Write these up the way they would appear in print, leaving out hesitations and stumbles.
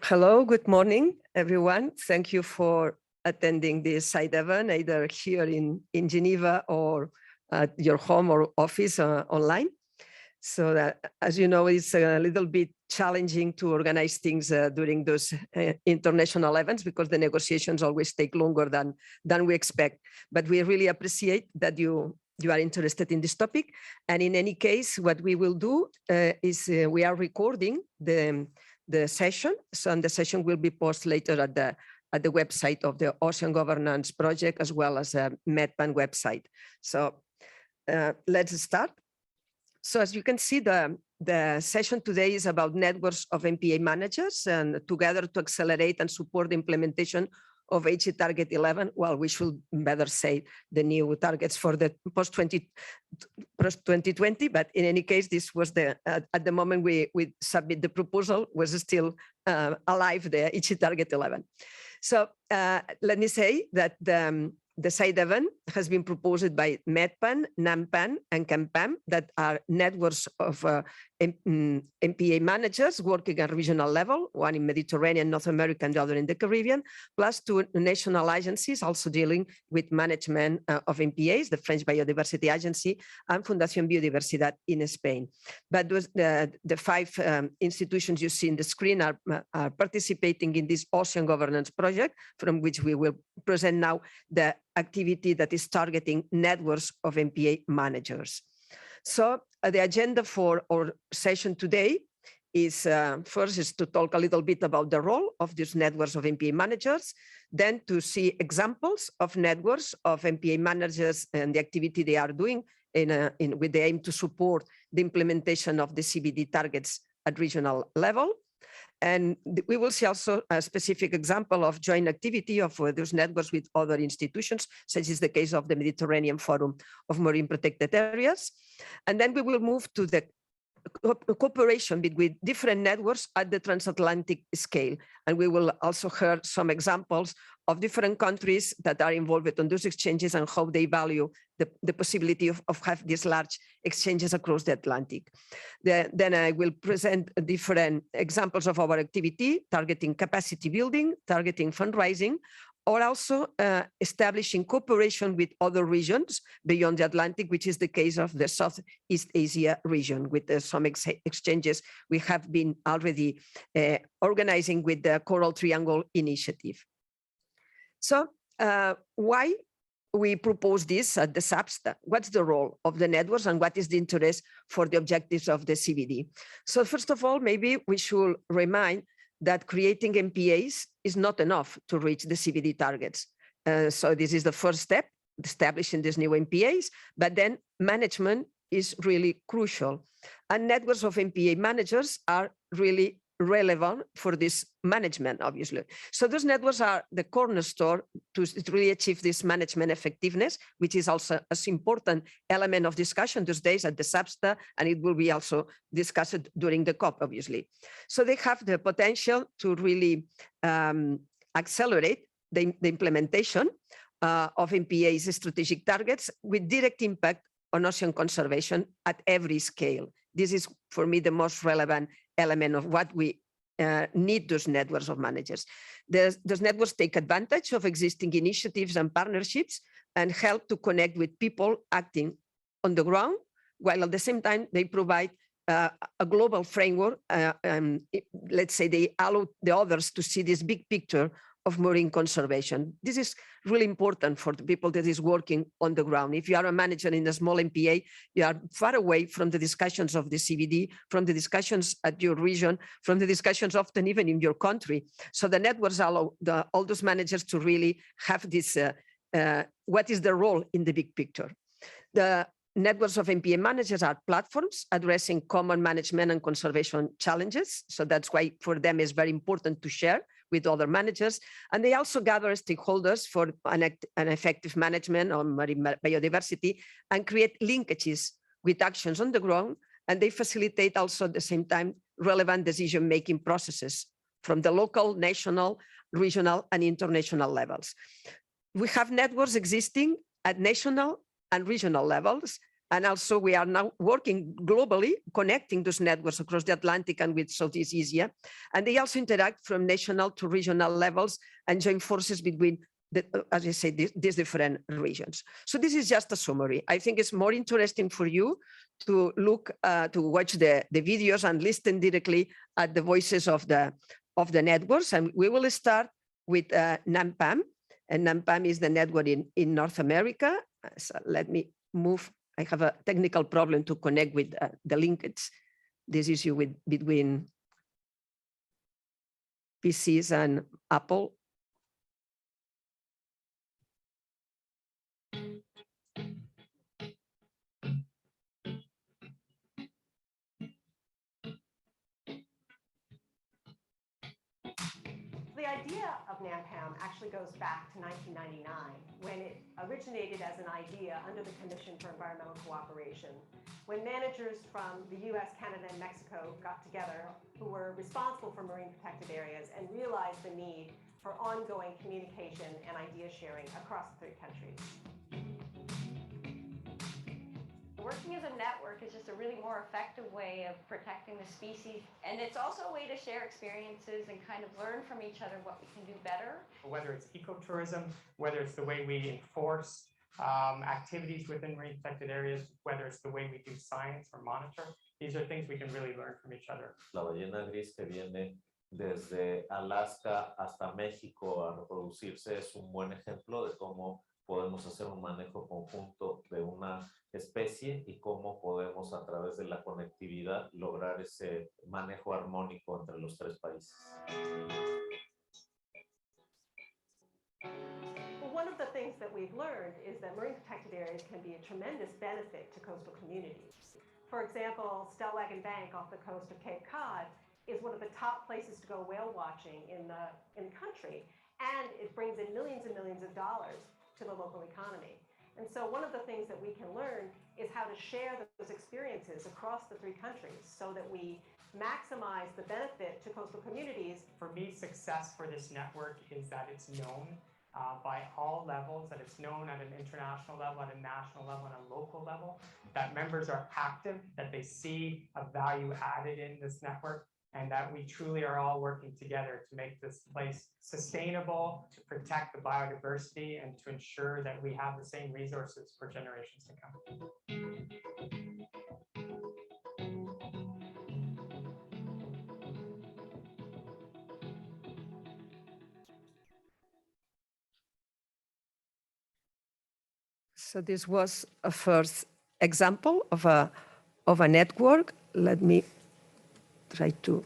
Hello, good morning, everyone. Thank you for attending this side event, either here in Geneva or at your home or office online. So that, as you know, it's a little bit challenging to organize things during those international events because the negotiations always take longer than we expect. But we really appreciate that you are interested in this topic. And in any case, what we will do is we are recording the session. So the session will be posted later at the website of the Ocean Governance Project, as well as a MedPAN website. So let's start. So as you can see, the session today is about networks of MPA managers and together to accelerate and support the implementation of HE Target 11. Well, we should better say the new targets for the post-2020, but in any case, this was at the moment we submit the proposal was still alive, the HE Target 11. So let me say that the side event has been proposed by MedPAN, NAMPAN, and CaMPAM, that are networks of MPA managers working at regional level, one in Mediterranean, North America, and the other in the Caribbean, plus two national agencies also dealing with management of MPAs, the French Biodiversity Agency and Fundación Biodiversidad in Spain. But the five institutions you see in the screen are participating in this ocean governance project, from which we will present now the activity that is targeting networks of MPA managers. So the agenda for our session today is first is to talk a little bit about the role of these networks of MPA managers, then to see examples of networks of MPA managers and the activity they are doing with the aim to support the implementation of the CBD targets at regional level. And we will see also a specific example of joint activity of those networks with other institutions, such as the case of the Mediterranean Forum of Marine Protected Areas. And then we will move to the cooperation between different networks at the transatlantic scale. And we will also hear some examples of different countries that are involved in those exchanges and how they value the possibility of having these large exchanges across the Atlantic. Then I will present different examples of our activity, targeting capacity building, targeting fundraising, or also establishing cooperation with other regions beyond the Atlantic, which is the case of the Southeast Asia region, with some exchanges we have been already organizing with the Coral Triangle Initiative. So why we propose this at the SBSTTA? What's the role of the networks and what is the interest for the objectives of the CBD? So first of all, maybe we should remind that creating MPAs is not enough to reach the CBD targets. So this is the first step, establishing these new MPAs, but then management is really crucial. And networks of MPA managers are really relevant for this management, obviously. So those networks are the cornerstone to really achieve this management effectiveness, which is also an important element of discussion these days at the SBSTTA, and it will be also discussed during the COP, obviously. So they have the potential to really accelerate the implementation of MPA's strategic targets with direct impact on ocean conservation at every scale. This is, for me, the most relevant element of what we need those networks of managers. Those networks take advantage of existing initiatives and partnerships and help to connect with people acting on the ground, while at the same time they provide a global framework. Let's say they allow the others to see this big picture of marine conservation. This is really important for the people that is working on the ground. If you are a manager in a small MPA, you are far away from the discussions of the CBD, from the discussions at your region, from the discussions often even in your country. So the networks allow all those managers to really have this, what is the role in the big picture. The networks of MPA managers are platforms addressing common management and conservation challenges. So that's why for them it's very important to share with other managers. And they also gather stakeholders for an effective management on marine biodiversity and create linkages with actions on the ground. And they facilitate also at the same time relevant decision-making processes from the local, national, regional, and international levels. We have networks existing at national and regional levels, And also we are now working globally, connecting those networks across the Atlantic and with Southeast Asia. And they also interact from national to regional levels and join forces between, as I said, these different regions. So this is just a summary. I think it's more interesting for you to look, to watch the videos and listen directly at the voices of the networks. And we will start with NAMPAN. And NAMPAN is the network in North America. So let me move. I have a technical problem to connect with the linkage. This issue between PCs and Apple. The idea of NAMPAN actually goes back to 1999, when it originated as an idea under the Commission for Environmental Cooperation, when managers from the US, Canada, and Mexico got together who were responsible for marine protected areas and realized the need for ongoing communication and idea sharing across the 3 countries. Working as a network is just a really more effective way of protecting the species. And it's also a way to share experiences and kind of learn from each other what we can do better. Whether it's ecotourism, whether it's the way we enforce activities within marine protected areas, whether it's the way we do science or monitor, these are things we can really learn from each other. La ballena gris que viene desde Alaska hasta México a reproducirse es un buen ejemplo de cómo podemos hacer un manejo conjunto de una especie y cómo podemos a través de la conectividad lograr ese manejo armónico entre los 3 países. Well, one of the things that we've learned is that marine protected areas can be a tremendous benefit to coastal communities. For example, Stellwagen Bank off the coast of Cape Cod is one of the top places to go whale watching in the country, and it brings in millions and millions of dollars to the local economy. And so one of the things that we can learn is how to share those experiences across the 3 countries so that we maximize the benefit to coastal communities. For me, success for this network is that it's known by all levels, that it's known at an international level, at a national level, and a local level, that members are active, that they see a value added in this network, and that we truly are all working together to make this place sustainable, to protect the biodiversity, and to ensure that we have the same resources for generations to come. So this was a first example of a network. Let me try to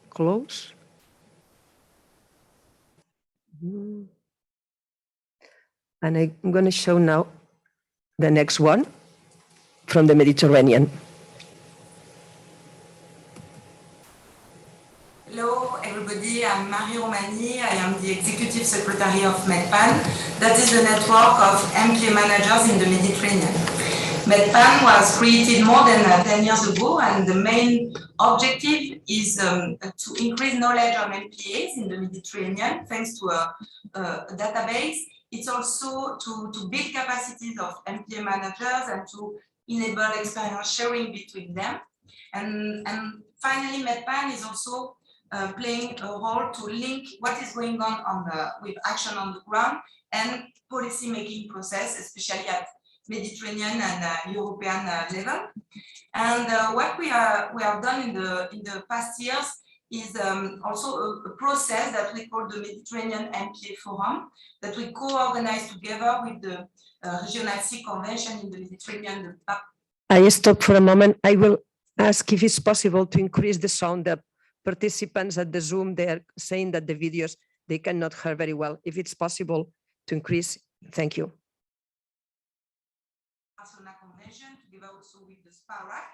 close. And I'm going to show now the next one from the Mediterranean. Hello, everybody. I'm Marie Romani. I am the Executive Secretary of MedPAN. That is the network of MPA managers in the Mediterranean. MedPAN was created more than 10 years ago, and the main objective is to increase knowledge on MPAs in the Mediterranean thanks to a database. It's also to build capacities of MPA managers and to enable experience sharing between them. And finally, MedPAN is also playing a role to link what is going on with action on the ground and policy making process, especially at Mediterranean and European level. And what we have done in the past years is also a process that we call the Mediterranean MPA Forum, that we co-organize together with the Regional Sea Convention in the Mediterranean. I stop for a moment. I will ask if it's possible to increase the sound. The participants at the Zoom, they are saying that the videos, they cannot hear very well. If it's possible to increase, thank you. Convention, together also with the SPARAC,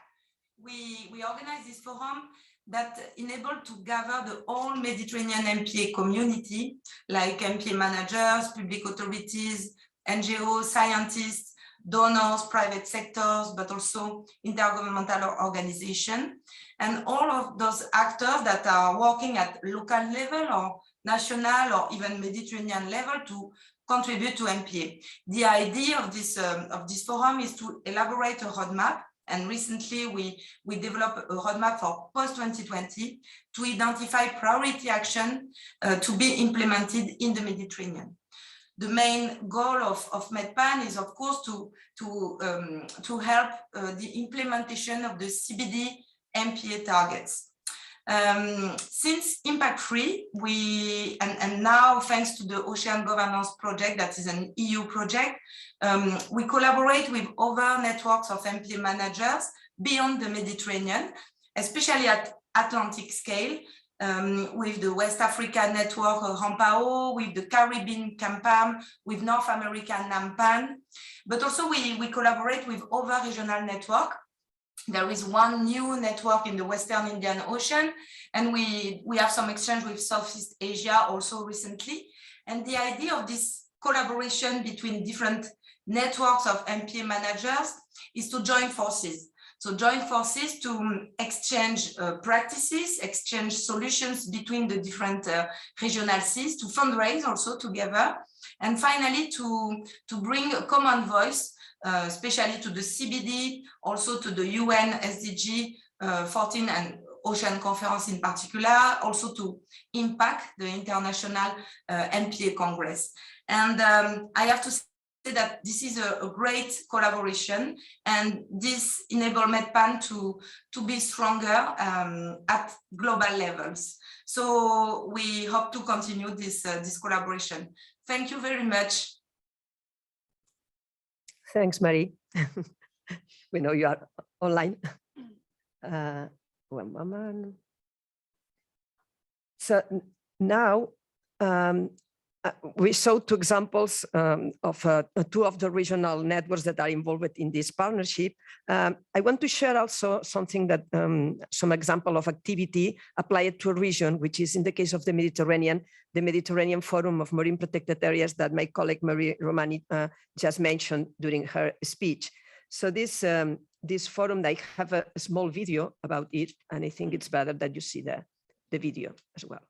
we organize this forum that enabled to gather the whole Mediterranean MPA community, like MPA managers, public authorities, NGOs, scientists, donors, private sectors, but also intergovernmental organizations, and all of those actors that are working at local level or national or even Mediterranean level to contribute to MPA. The idea of this forum is to elaborate a roadmap, and recently we developed a roadmap for post-2020 to identify priority action to be implemented in the Mediterranean. The main goal of MedPAN is, of course, to help the implementation of the CBD MPA targets. Since Impact3, and now thanks to the Ocean Governance Project, that is an EU project, we collaborate with other networks of MPA managers beyond the Mediterranean, especially at Atlantic scale, with the West Africa network of MPA, with the Caribbean CaMPAM, with North American NAMPAN, but also we collaborate with other regional networks. There is one new network in the Western Indian Ocean, and we have some exchange with Southeast Asia also recently. And the idea of this collaboration between different networks of MPA managers is to join forces. So join forces to exchange practices, exchange solutions between the different regional Cs, to fundraise also together, and finally to bring a common voice, especially to the CBD, also to the UN SDG 14 and Ocean Conference in particular, also to impact the International MPA Congress. And I have to say that this is a great collaboration, and this enables MedPAN to be stronger at global levels. So we hope to continue this collaboration. Thank you very much. Thanks, Marie. We know you are online. One moment. So now we saw two examples of two of the regional networks that are involved in this partnership. I want to share also something that some example of activity applied to a region, which is in the case of the Mediterranean Forum of Marine Protected Areas that my colleague Marie Romani just mentioned during her speech. So this forum, I have a small video about it, and I think it's better that you see the video as well.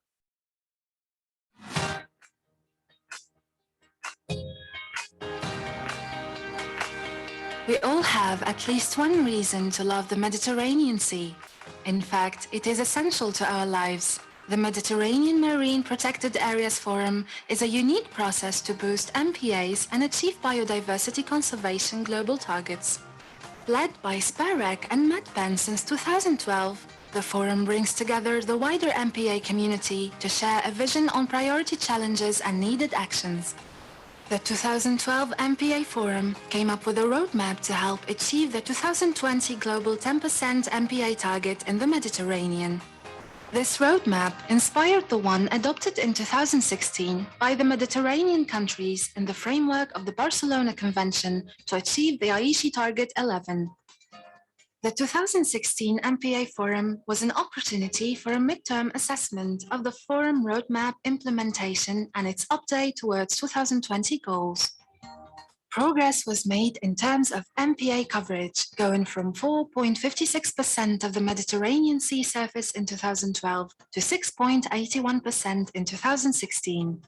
We all have at least one reason to love the Mediterranean Sea. In fact, it is essential to our lives. The Mediterranean Marine Protected Areas Forum is a unique process to boost MPAs and achieve biodiversity conservation global targets. Led by SBSTTA and MedPAN since 2012, the forum brings together the wider MPA community to share a vision on priority challenges and needed actions. The 2012 MPA Forum came up with a roadmap to help achieve the 2020 global 10% MPA target in the Mediterranean. This roadmap inspired the one adopted in 2016 by the Mediterranean countries in the framework of the Barcelona Convention to achieve the Aichi Target 11. The 2016 MPA Forum was an opportunity for a midterm assessment of the Forum roadmap implementation and its update towards 2020 goals. Progress was made in terms of MPA coverage, going from 4.56% of the Mediterranean sea surface in 2012 to 6.81% in 2016.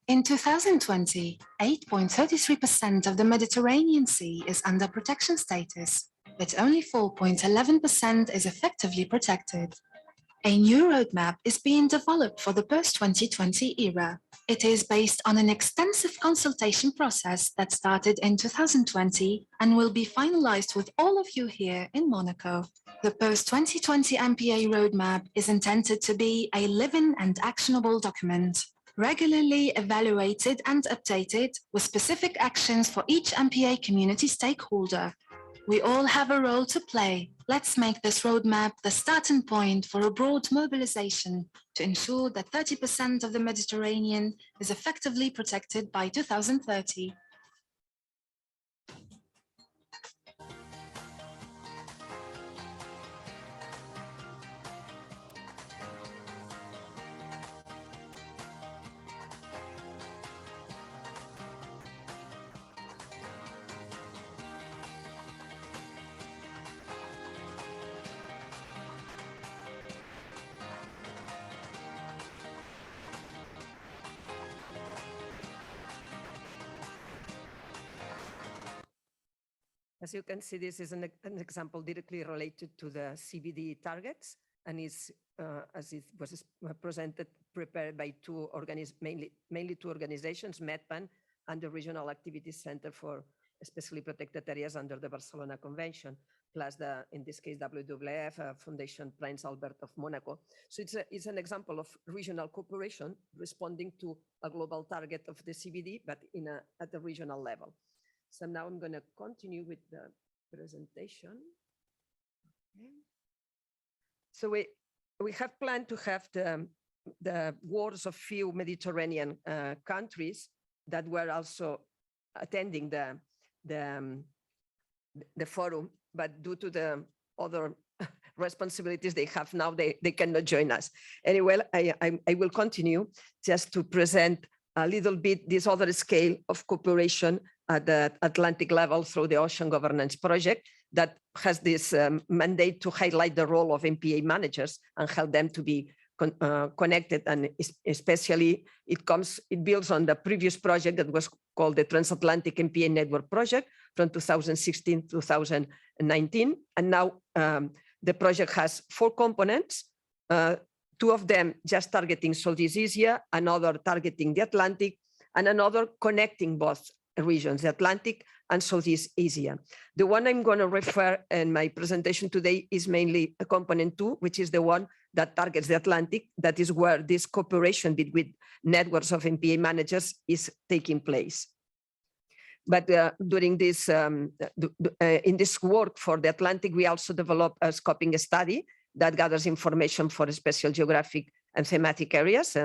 In 2020, 8.33% of the Mediterranean Sea is under protection status, but only 4.11% is effectively protected. A new roadmap is being developed for the post-2020 era. It is based on an extensive consultation process that started in 2020 and will be finalized with all of you here in Monaco. The post-2020 MPA roadmap is intended to be a living and actionable document, regularly evaluated and updated with specific actions for each MPA community stakeholder. We all have a role to play. Let's make this roadmap the starting point for a broad mobilization to ensure that 30% of the Mediterranean is effectively protected by 2030. As you can see, this is an example directly related to the CBD targets, and is, as it was prepared by mainly two organizations, MedPAN and the Regional Activities Center for Especially Protected Areas under the Barcelona Convention, plus the, in this case, WWF, Foundation Prince Albert of Monaco. So it's an example of regional cooperation responding to a global target of the CBD, but at the regional level. So now I'm going to continue with the presentation. Okay. So we have planned to have the wards of few Mediterranean countries that were also attending the forum, but due to the other responsibilities they have now, they cannot join us. Anyway, I will continue just to present a little bit this other scale of cooperation at the Atlantic level through the Ocean Governance Project that has this mandate to highlight the role of MPA managers and help them to be connected, and especially it builds on the previous project that was called the Transatlantic MPA Network Project from 2016 to 2019, and now the project has 4 components, 2 of them just targeting Southeast Asia, another targeting the Atlantic, and another connecting both regions, the Atlantic and Southeast Asia. The one I'm going to refer in my presentation today is mainly a component 2, which is the one that targets the Atlantic. That is where this cooperation between networks of MPA managers is taking place. But during this, in this work for the Atlantic, we also developed a scoping study that gathers information for special geographic and thematic areas.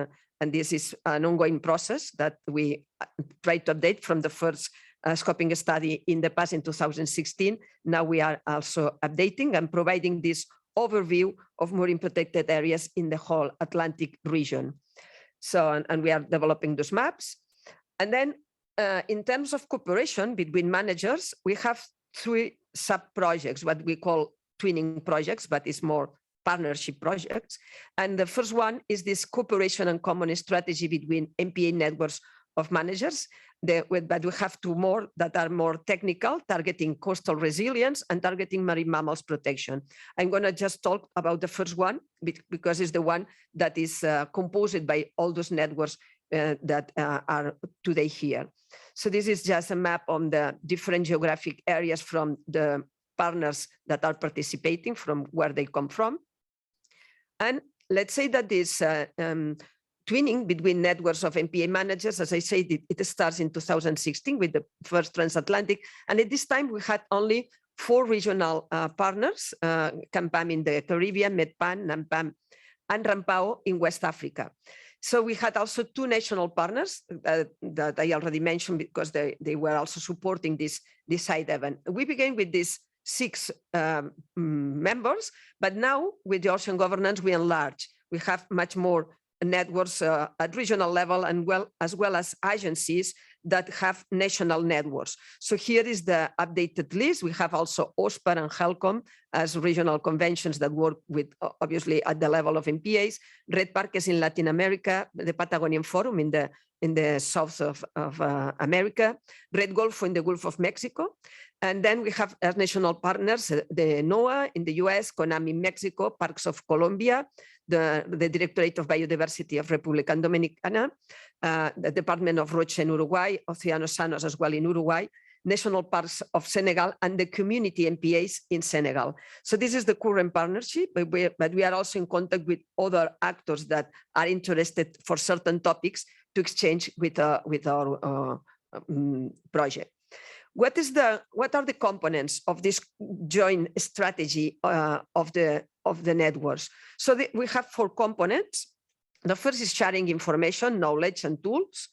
And this is an ongoing process that we try to update from the first scoping study in the past in 2016. Now we are also updating and providing this overview of marine protected areas in the whole Atlantic region. So, and we are developing those maps. And then in terms of cooperation between managers, we have 3 sub-projects, what we call twinning projects, but it's more partnership projects. And the first one is this cooperation and common strategy between MPA networks of managers. But we have 2 more that are more technical, targeting coastal resilience and targeting marine mammals protection. I'm going to just talk about the first one because it's the one that is composed by all those networks that are today here. So this is just a map on the different geographic areas from the partners that are participating, from where they come from. And let's say that this twinning between networks of MPA managers, as I said, it starts in 2016 with the first transatlantic. And at this time, we had only 4 regional partners, CaMPAM in the Caribbean, MedPAN, NAMPAN, and RAMPAO in West Africa. So we had also 2 national partners that I already mentioned because they were also supporting this side event. We began with these 6 members, but now with the ocean governance, we enlarge. We have much more networks at regional level, and as well as agencies that have national networks. So here is the updated list. We have also OSPAR and HELCOM as regional conventions that work with, obviously, at the level of MPAs. Red Parques in Latin America, the Patagonian Forum in the south of America, Red Golfo in the Gulf of Mexico. And then we have as national partners, the NOAA in the US, CONAM in Mexico, Parks of Colombia, the Directorate of Biodiversity of República Dominicana, the Department of Rocha in Uruguay, Océanos Sanos as well in Uruguay, National Parks of Senegal, and the community MPAs in Senegal. So this is the current partnership, but we are also in contact with other actors that are interested for certain topics to exchange with our project. What are the components of this joint strategy of the networks? So we have 4 components. The first is sharing information, knowledge, and tools.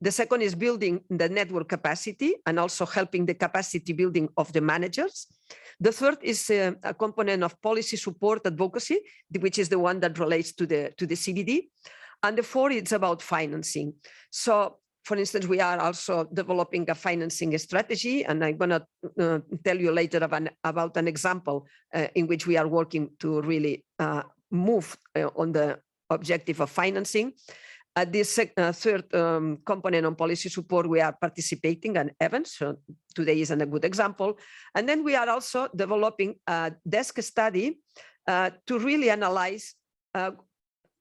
The second is building the network capacity and also helping the capacity building of the managers. The third is a component of policy support advocacy, which is the one that relates to the CBD. And the fourth is about financing. So, for instance, we are also developing a financing strategy, and I'm going to tell you later about an example in which we are working to really move on the objective of financing. At this third component on policy support, we are participating in events. So today is a good example. And then we are also developing a desk study to really analyze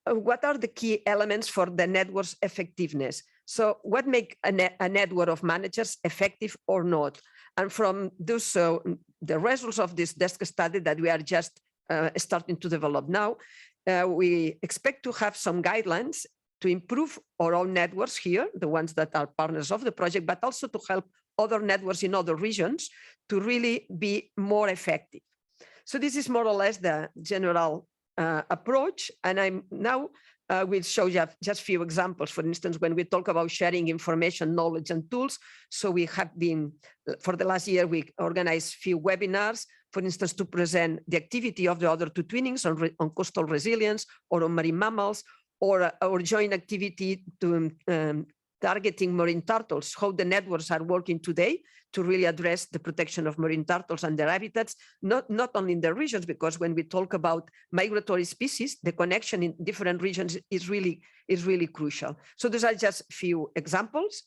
what are the key elements for the network's effectiveness. So what makes a network of managers effective or not? And from those, the results of this desk study that we are just starting to develop now, we expect to have some guidelines to improve our own networks here, the ones that are partners of the project, but also to help other networks in other regions to really be more effective. So this is more or less the general approach. And I'm now will show you just a few examples. For instance, when we talk about sharing information, knowledge, and tools. So we have been, for the last year, we organized a few webinars, for instance, to present the activity of the other two twinnings on coastal resilience or on marine mammals, or joint activity to targeting marine turtles, how the networks are working today to really address the protection of marine turtles and their habitats, not only in the regions, because when we talk about migratory species, the connection in different regions is really crucial. So those are just a few examples,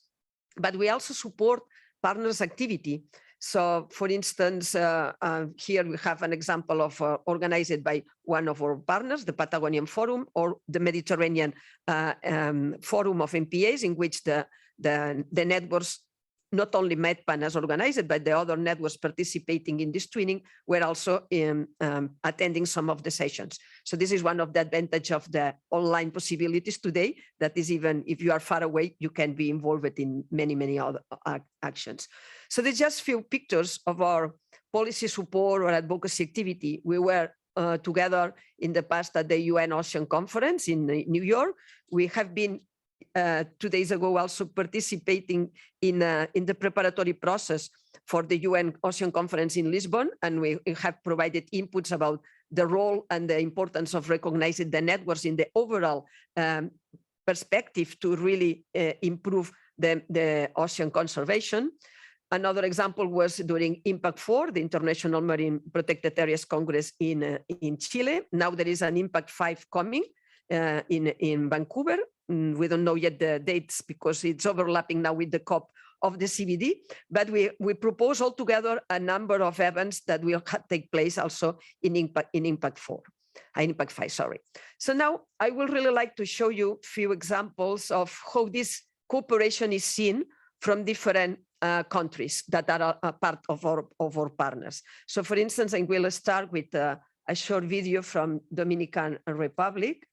but we also support partners' activity. So for instance, here we have an example of organized by one of our partners, the Patagonian Forum, or the Mediterranean Forum of MPAs, in which the networks, not only MedPAN as organized, but the other networks participating in this twinning were also attending some of the sessions. So this is one of the advantages of the online possibilities today, that is, even if you are far away, you can be involved in many other actions. So there's just a few pictures of our policy support or advocacy activity. We were together in the past at the UN Ocean Conference in New York. We have been 2 days ago also participating in the preparatory process for the UN Ocean Conference in Lisbon, and we have provided inputs about the role and the importance of recognizing the networks in the overall perspective to really improve the ocean conservation. Another example was during Impact 4, the International Marine Protected Areas Congress in Chile. Now there is an Impact 5 coming in Vancouver. We don't know yet the dates because it's overlapping now with the COP of the CBD, but we propose altogether a number of events that will take place also in Impact 5, sorry. So now I would really like to show you a few examples of how this cooperation is seen from different countries that are a part of our partners. So for instance, I will start with a short video from Dominican Republic.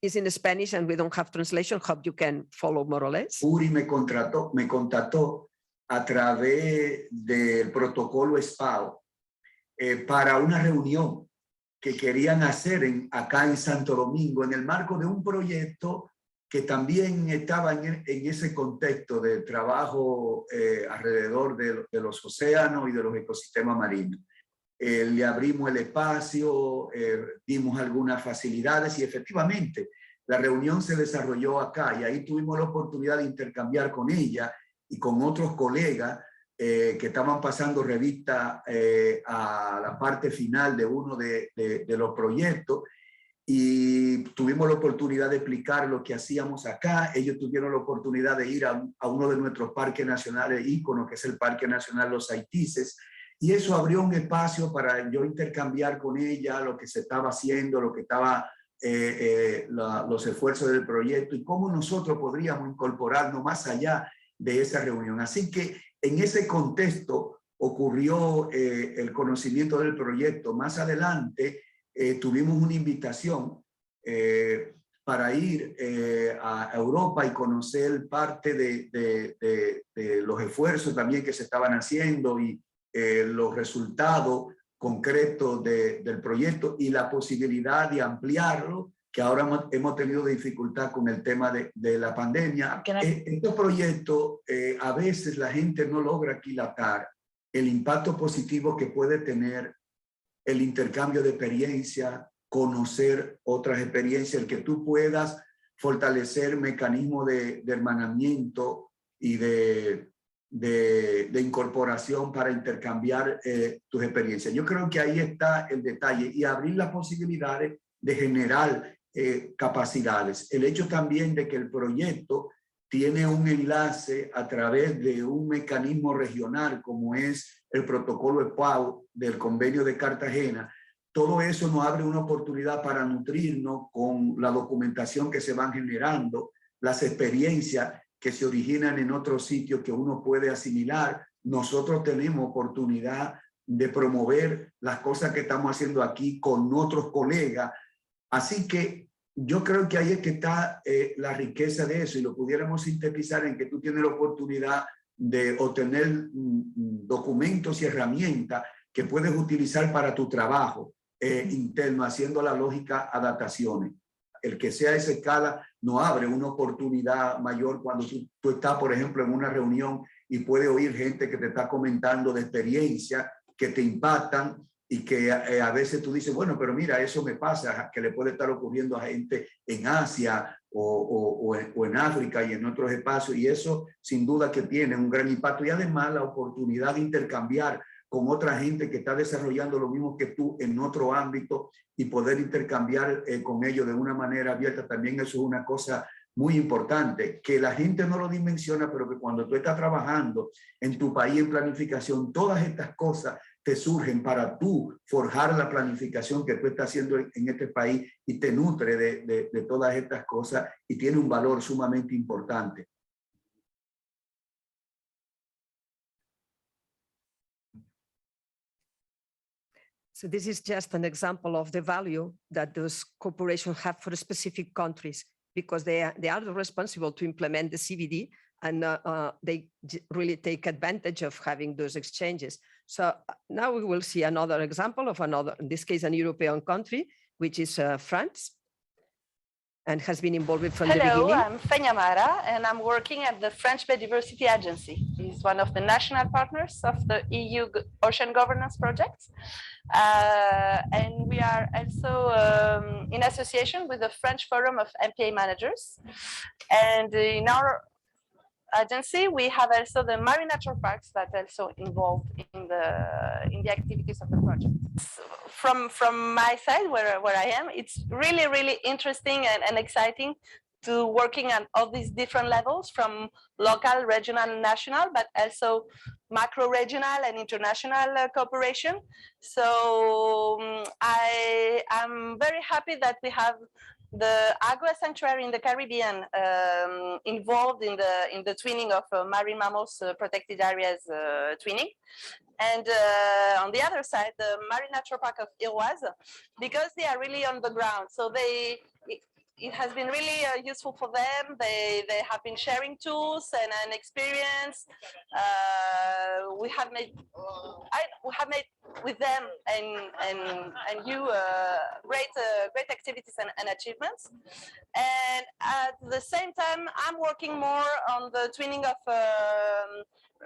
It's in Spanish and we don't have translation. Hope you can follow more or less. Uri me contactó a través del protocolo SPAO para una reunión que querían hacer acá en Santo Domingo en el marco de un proyecto que también estaba en ese contexto de trabajo alrededor de los océanos y de los ecosistemas marinos. Le abrimos el espacio, dimos algunas facilidades y efectivamente la reunión se desarrolló acá y ahí tuvimos la oportunidad de intercambiar con ella y con otros colegas que estaban pasando revista a la parte final de uno de los proyectos y tuvimos la oportunidad de explicar lo que hacíamos acá. Ellos tuvieron la oportunidad de ir a uno de nuestros parques nacionales íconos, que es el Parque Nacional Los Haitises, y eso abrió un espacio para yo intercambiar con ella lo que se estaba haciendo, lo que estaba, los esfuerzos del proyecto y cómo nosotros podríamos incorporarnos más allá de esa reunión. Así que en ese contexto ocurrió el conocimiento del proyecto. Más adelante tuvimos una invitación para ir a Europa y conocer parte de los esfuerzos también que se estaban haciendo y los resultados concretos del proyecto y la posibilidad de ampliarlo, que ahora hemos tenido dificultad con el tema de la pandemia. Estos proyectos, a veces la gente no logra aquilatar el impacto positivo que puede tener el intercambio de experiencia, conocer otras experiencias, el que tú puedas fortalecer mecanismos de hermanamiento y de de incorporación para intercambiar tus experiencias. Yo creo que ahí está el detalle y abrir las posibilidades de generar capacidades. El hecho también de que el proyecto tiene un enlace a través de un mecanismo regional como es el protocolo EPAU del convenio de Cartagena, todo eso nos abre una oportunidad para nutrirnos con la documentación que se van generando, las experiencias que se originan en otros sitios que uno puede asimilar. Nosotros tenemos oportunidad de promover las cosas que estamos haciendo aquí con otros colegas. Así que yo creo que ahí es que está la riqueza de eso y lo pudiéramos sintetizar en que tú tienes la oportunidad de obtener documentos y herramientas que puedes utilizar para tu trabajo interno, haciendo la lógica adaptaciones. El que sea esa escala nos abre una oportunidad mayor cuando tú estás, por ejemplo, en una reunión y puedes oír gente que te está comentando de experiencias que te impactan y que a veces tú dices, bueno, pero mira, eso me pasa, que le puede estar ocurriendo a gente en Asia o en África y en otros espacios, y eso sin duda que tiene un gran impacto. Y además la oportunidad de intercambiar con otra gente que está desarrollando lo mismo que tú en otro ámbito y poder intercambiar con ellos de una manera abierta, también eso es una cosa muy importante, que la gente no lo dimensiona, pero que cuando tú estás trabajando en tu país en planificación, todas estas cosas te surgen para tú forjar la planificación que tú estás haciendo en este país y te nutre de todas estas cosas y tiene un valor sumamente importante. So this is just an example of the value that those corporations have for specific countries, because they are responsible to implement the CBD, and they really take advantage of having those exchanges. So now we will see another example of another, in this case, an European country, which is France, and has been involved from the beginning. Hello, I'm Fenya Mara, and I'm working at the French Biodiversity Agency. It's one of the national partners of the EU Ocean Governance Project. And we are also in association with the French Forum of MPA Managers. And in our agency, we have also the marine natural parks that are also involved in the activities of the project. From my side, where I am, it's really interesting and exciting to working on all these different levels, from local, regional, and national, but also macro-regional and international cooperation. So I am very happy that we have the Agua Sanctuary in the Caribbean involved in the twinning of marine mammals protected areas twinning. And on the other side, the Marine Natural Park of Iroise, because they are really on the ground. So it has been really useful for them. They have been sharing tools and experience. We have made with them and you great activities and achievements. And at the same time, I'm working more on the twinning of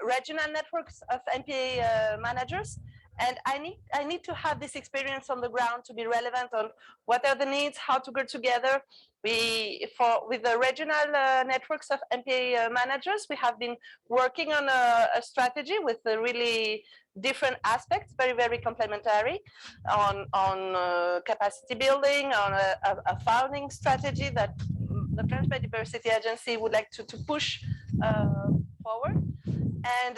regional networks of MPA managers. And I need to have this experience on the ground to be relevant on what are the needs, how to go together. With the regional networks of MPA managers, we have been working on a strategy with a really different aspects, very complementary, on capacity building, on a founding strategy that the French Biodiversity Agency would like to push forward. And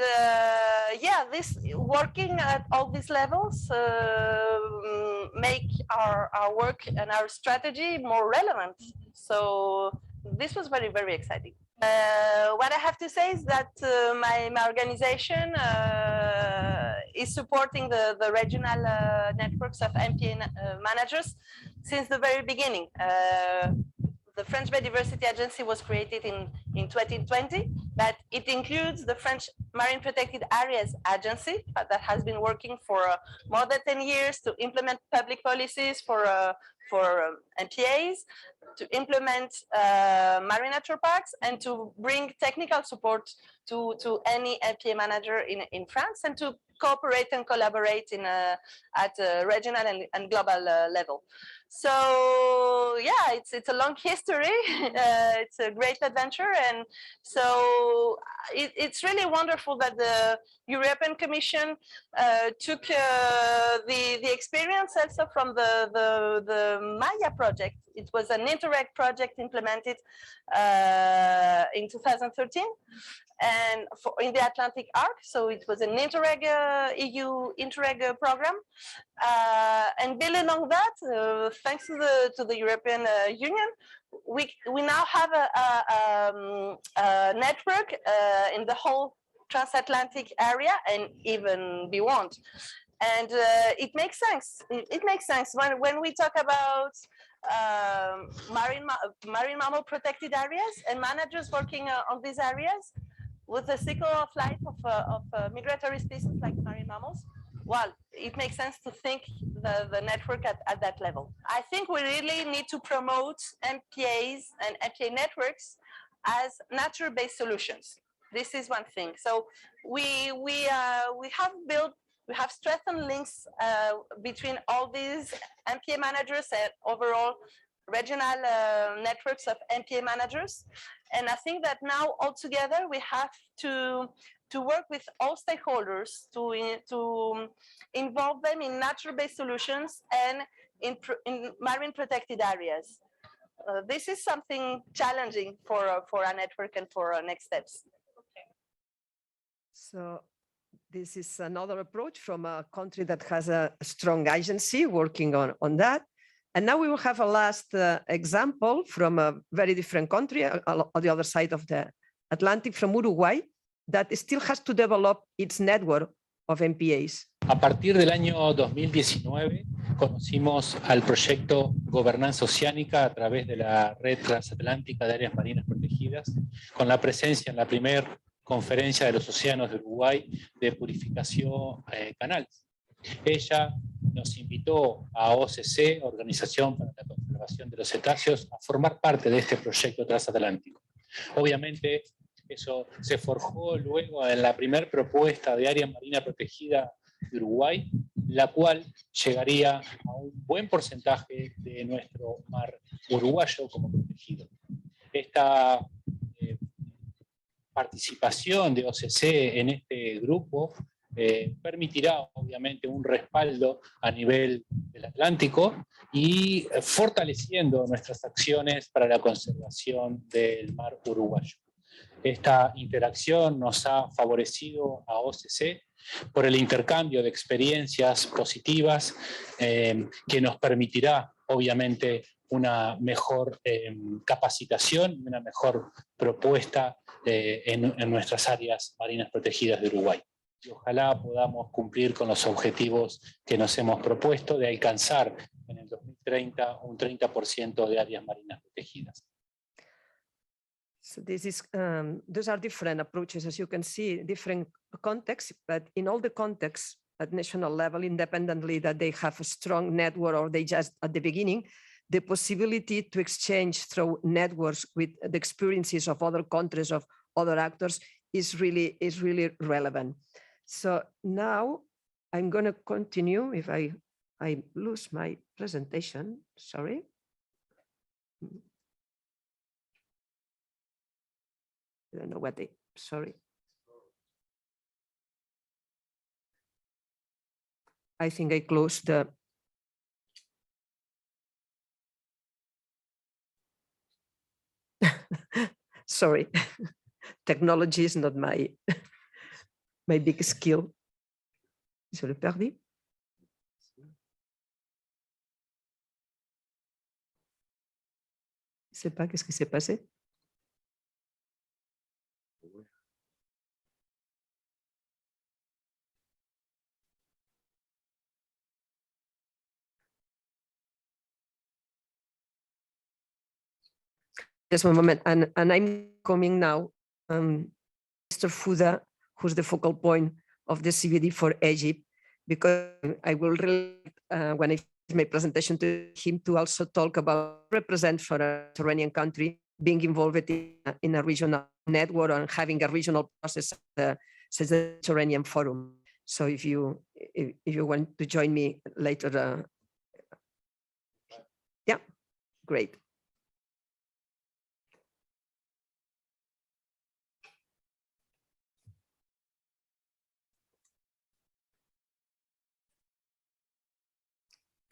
yeah, this working at all these levels make our work and our strategy more relevant. So this was very exciting. What I have to say is that my organization is supporting the regional networks of MPA managers since the very beginning. The French Biodiversity Agency was created in 2020, but it includes the French Marine Protected Areas Agency that has been working for more than 10 years to implement public policies for MPAs, to implement marine natural parks, and to bring technical support to any MPA manager in France, and to cooperate and collaborate at a regional and global level. So yeah, it's a long history. It's a great adventure, and so it's really wonderful that the European Commission took the experience also from the Maya project. It was an Interreg project implemented in 2013. And in the Atlantic Arc, so it was an Interreg EU Interreg program, and building on that, thanks to the European Union, we now have a network in the whole transatlantic area and even beyond. And it makes sense. It makes sense when we talk about marine mammal protected areas and managers working on these areas. With the cycle of life of migratory species like marine mammals, well, it makes sense to think the network at that level. I think we really need to promote MPAs and MPA networks as nature-based solutions. This is one thing. So we have strengthened links between all these MPA managers and overall regional networks of MPA managers. And I think that now altogether we have to work with all stakeholders to involve them in nature-based solutions and in marine protected areas. This is something challenging for our network and for our next steps. So this is another approach from a country that has a strong agency working on that. And now we will have a last example from a very different country on the other side of the Atlantic, from Uruguay, that still has to develop its network of MPAs. A partir del año 2019 conocimos al proyecto Gobernanza Oceánica a través de la Red Transatlántica de Áreas Marinas Protegidas, con la presencia en la primera conferencia de los océanos de Uruguay de purificación canales. Ella nos invitó a OCC, Organización para la Conservación de los Cetáceos, a formar parte de este proyecto transatlántico. Obviamente, eso se forjó luego en la primera propuesta de área marina protegida de Uruguay, la cual llegaría a un buen porcentaje de nuestro mar uruguayo como protegido. Esta participación de OCC en este grupo permitirá obviamente un respaldo a nivel del Atlántico y fortaleciendo nuestras acciones para la conservación del mar uruguayo. Esta interacción nos ha favorecido a OCC por el intercambio de experiencias positivas que nos permitirá obviamente una mejor capacitación y una mejor propuesta en nuestras áreas marinas protegidas de Uruguay. Y ojalá podamos cumplir con los objetivos que nos hemos propuesto de alcanzar en el 2030 un 30% de áreas marinas protegidas. So those are different approaches, as you can see, different contexts, but in all the contexts at national level, independently that they have a strong network or they just at the beginning, the possibility to exchange through networks with the experiences of other countries, of other actors is really relevant. So now I'm going to continue. If I lose my presentation, sorry. I don't know what sorry. I think I closed the. Sorry, technology is not my big skill. Je l'ai perdu. Je ne sais pas qu'est-ce qui s'est passé. Just one moment, and I'm coming now, Mr. Fuda, who's the focal point of the CBD for Egypt, because I will really, when I finish my presentation to him, to also talk about represent for a Mediterranean country being involved in a regional network and having a regional process such as the Mediterranean Forum. So if you want to join me later, Yeah, great.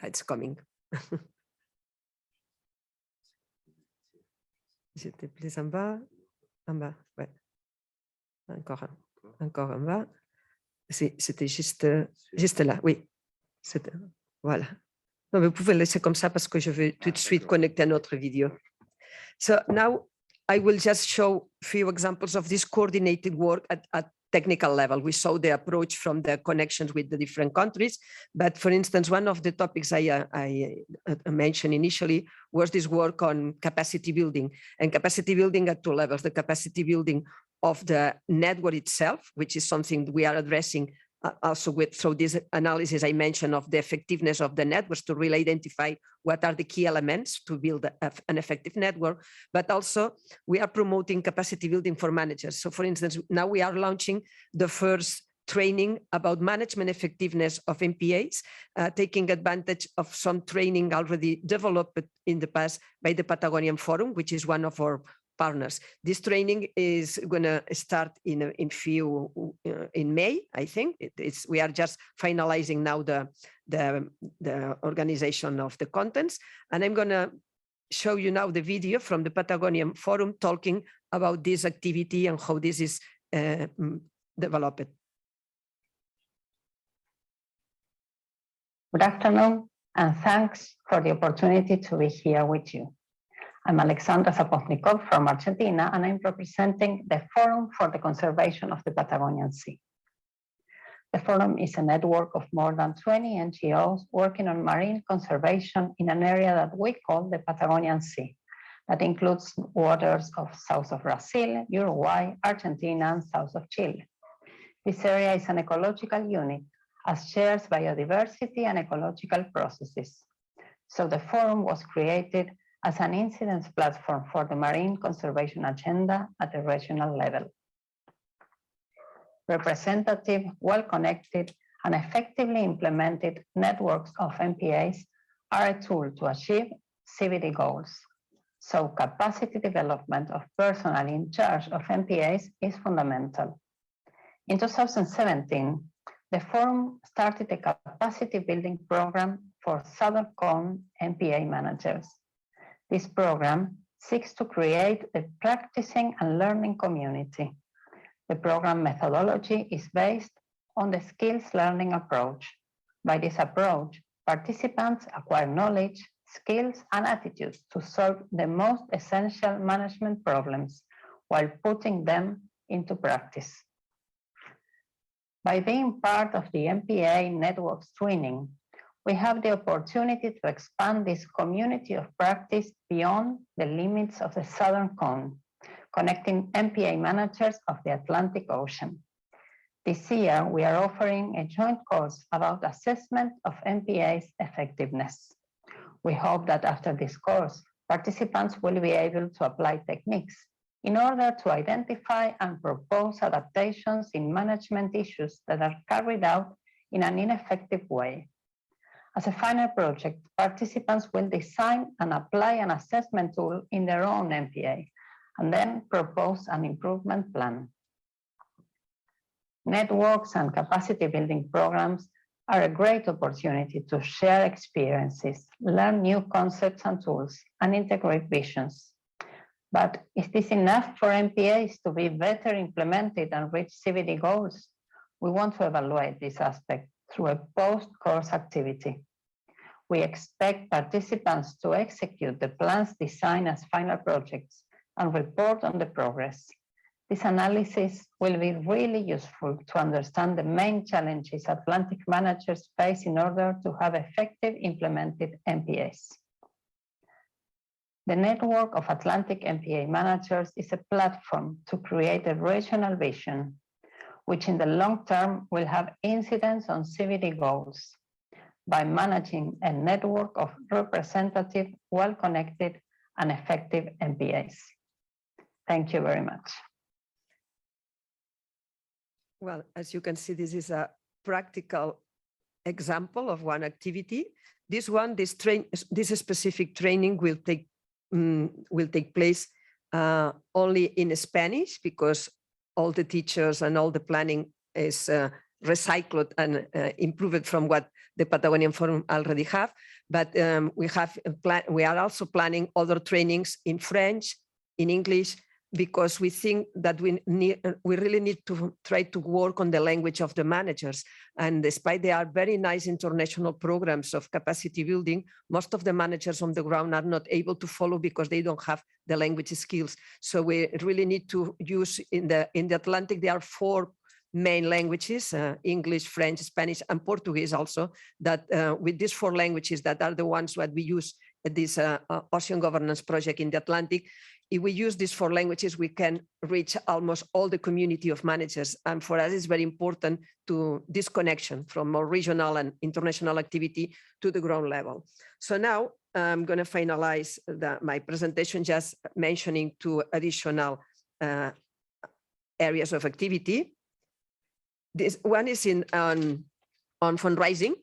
It's coming. J'étais plus en bas, ouais. Encore en bas. C'était juste là, oui. Voilà. Non, mais vous pouvez laisser comme ça parce que je vais tout de suite connecter à notre vidéo. So now I will just show a few examples of this coordinated work at technical level. We saw the approach from the connections with the different countries, but for instance, one of the topics I mentioned initially was this work on capacity building, and capacity building at two levels: the capacity building of the network itself, which is something we are addressing also through this analysis I mentioned of the effectiveness of the networks to really identify what are the key elements to build an effective network, but also we are promoting capacity building for managers. So for instance, now we are launching the first training about management effectiveness of MPAs, taking advantage of some training already developed in the past by the Patagonian Forum, which is one of our partners. This training is going to start in May, I think. We are just finalizing now the organization of the contents, and I'm going to show you now the video from the Patagonian Forum talking about this activity and how this is developed. Good afternoon, and thanks for the opportunity to be here with you. I'm Alexandra Zapotnikov from Argentina, and I'm representing the Forum for the Conservation of the Patagonian Sea. The Forum is a network of more than 20 NGOs working on marine conservation in an area that we call the Patagonian Sea, that includes waters of south of Brazil, Uruguay, Argentina, and south of Chile. This area is an ecological unit as shares biodiversity and ecological processes. So the Forum was created as an incidence platform for the marine conservation agenda at the regional level. Representative, well-connected, and effectively implemented networks of MPAs are a tool to achieve CBD goals. So capacity development of personnel in charge of MPAs is fundamental. In 2017, the Forum started a capacity building program for Southern Cone MPA managers. This program seeks to create a practicing and learning community. The program methodology is based on the skills learning approach. By this approach, participants acquire knowledge, skills, and attitudes to solve the most essential management problems while putting them into practice. By being part of the MPA network's twinning, we have the opportunity to expand this community of practice beyond the limits of the Southern Cone, connecting MPA managers of the Atlantic Ocean. This year, we are offering a joint course about assessment of MPA's effectiveness. We hope that after this course, participants will be able to apply techniques in order to identify and propose adaptations in management issues that are carried out in an ineffective way. As a final project, participants will design and apply an assessment tool in their own MPA, and then propose an improvement plan. Networks and capacity building programs are a great opportunity to share experiences, learn new concepts and tools, and integrate visions. But is this enough for MPAs to be better implemented and reach CBD goals? We want to evaluate this aspect through a post-course activity. We expect participants to execute the plans designed as final projects and report on the progress. This analysis will be really useful to understand the main challenges Atlantic managers face in order to have effective implemented MPAs. The network of Atlantic MPA managers is a platform to create a regional vision, which in the long term will have incidence on CBD goals by managing a network of representative, well-connected, and effective MPAs. Thank you very much. Well, as you can see, this is a practical example of one activity. This specific training will take place only in Spanish, because all the teachers and all the planning is recycled and improved from what the Patagonian Forum already have. But we are also planning other trainings in French, in English, because we think that we really need to try to work on the language of the managers. And despite there are very nice international programs of capacity building, most of the managers on the ground are not able to follow because they don't have the language skills. So we really need to use in the Atlantic, there are 4 main languages, English, French, Spanish, and Portuguese also, that with these 4 languages that are the ones that we use at this ocean governance project in the Atlantic. If we use these 4 languages, we can reach almost all the community of managers. And for us, it's very important to this connection from more regional and international activity to the ground level. So now I'm going to finalize my presentation just mentioning 2 additional areas of activity. This one is on fundraising.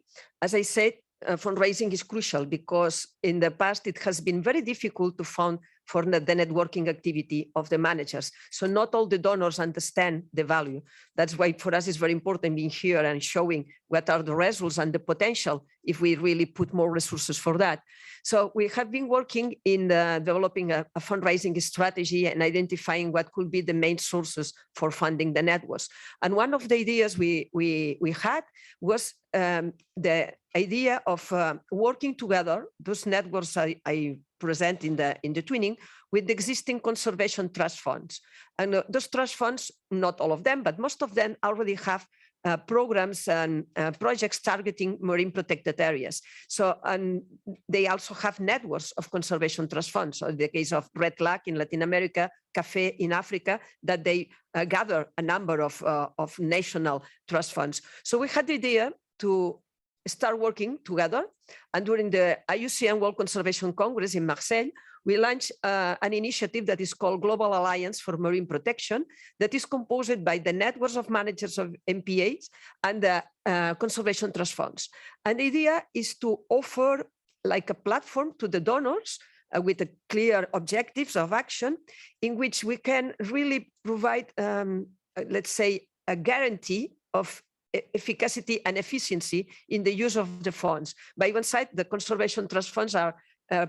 As I said, fundraising is crucial because in the past it has been very difficult to fund for the networking activity of the managers. So not all the donors understand the value. That's why for us it's very important being here and showing what are the results and the potential if we really put more resources for that. So we have been working in developing a fundraising strategy and identifying what could be the main sources for funding the networks. And one of the ideas we had was the idea of working together, those networks I present in the twinning, with the existing conservation trust funds. And those trust funds, not all of them, but most of them already have programs and projects targeting marine protected areas. So, and they also have networks of conservation trust funds. So in the case of Red Lake in Latin America, CAFE in Africa, that they gather a number of national trust funds. So we had the idea to start working together. And during the IUCN World Conservation Congress in Marseille, we launched an initiative that is called Global Alliance for Marine Protection, that is composed by the networks of managers of MPAs and the conservation trust funds. And the idea is to offer like a platform to the donors with a clear objectives of action in which we can really provide, let's say, a guarantee of efficacy and efficiency in the use of the funds. By one side, the conservation trust funds are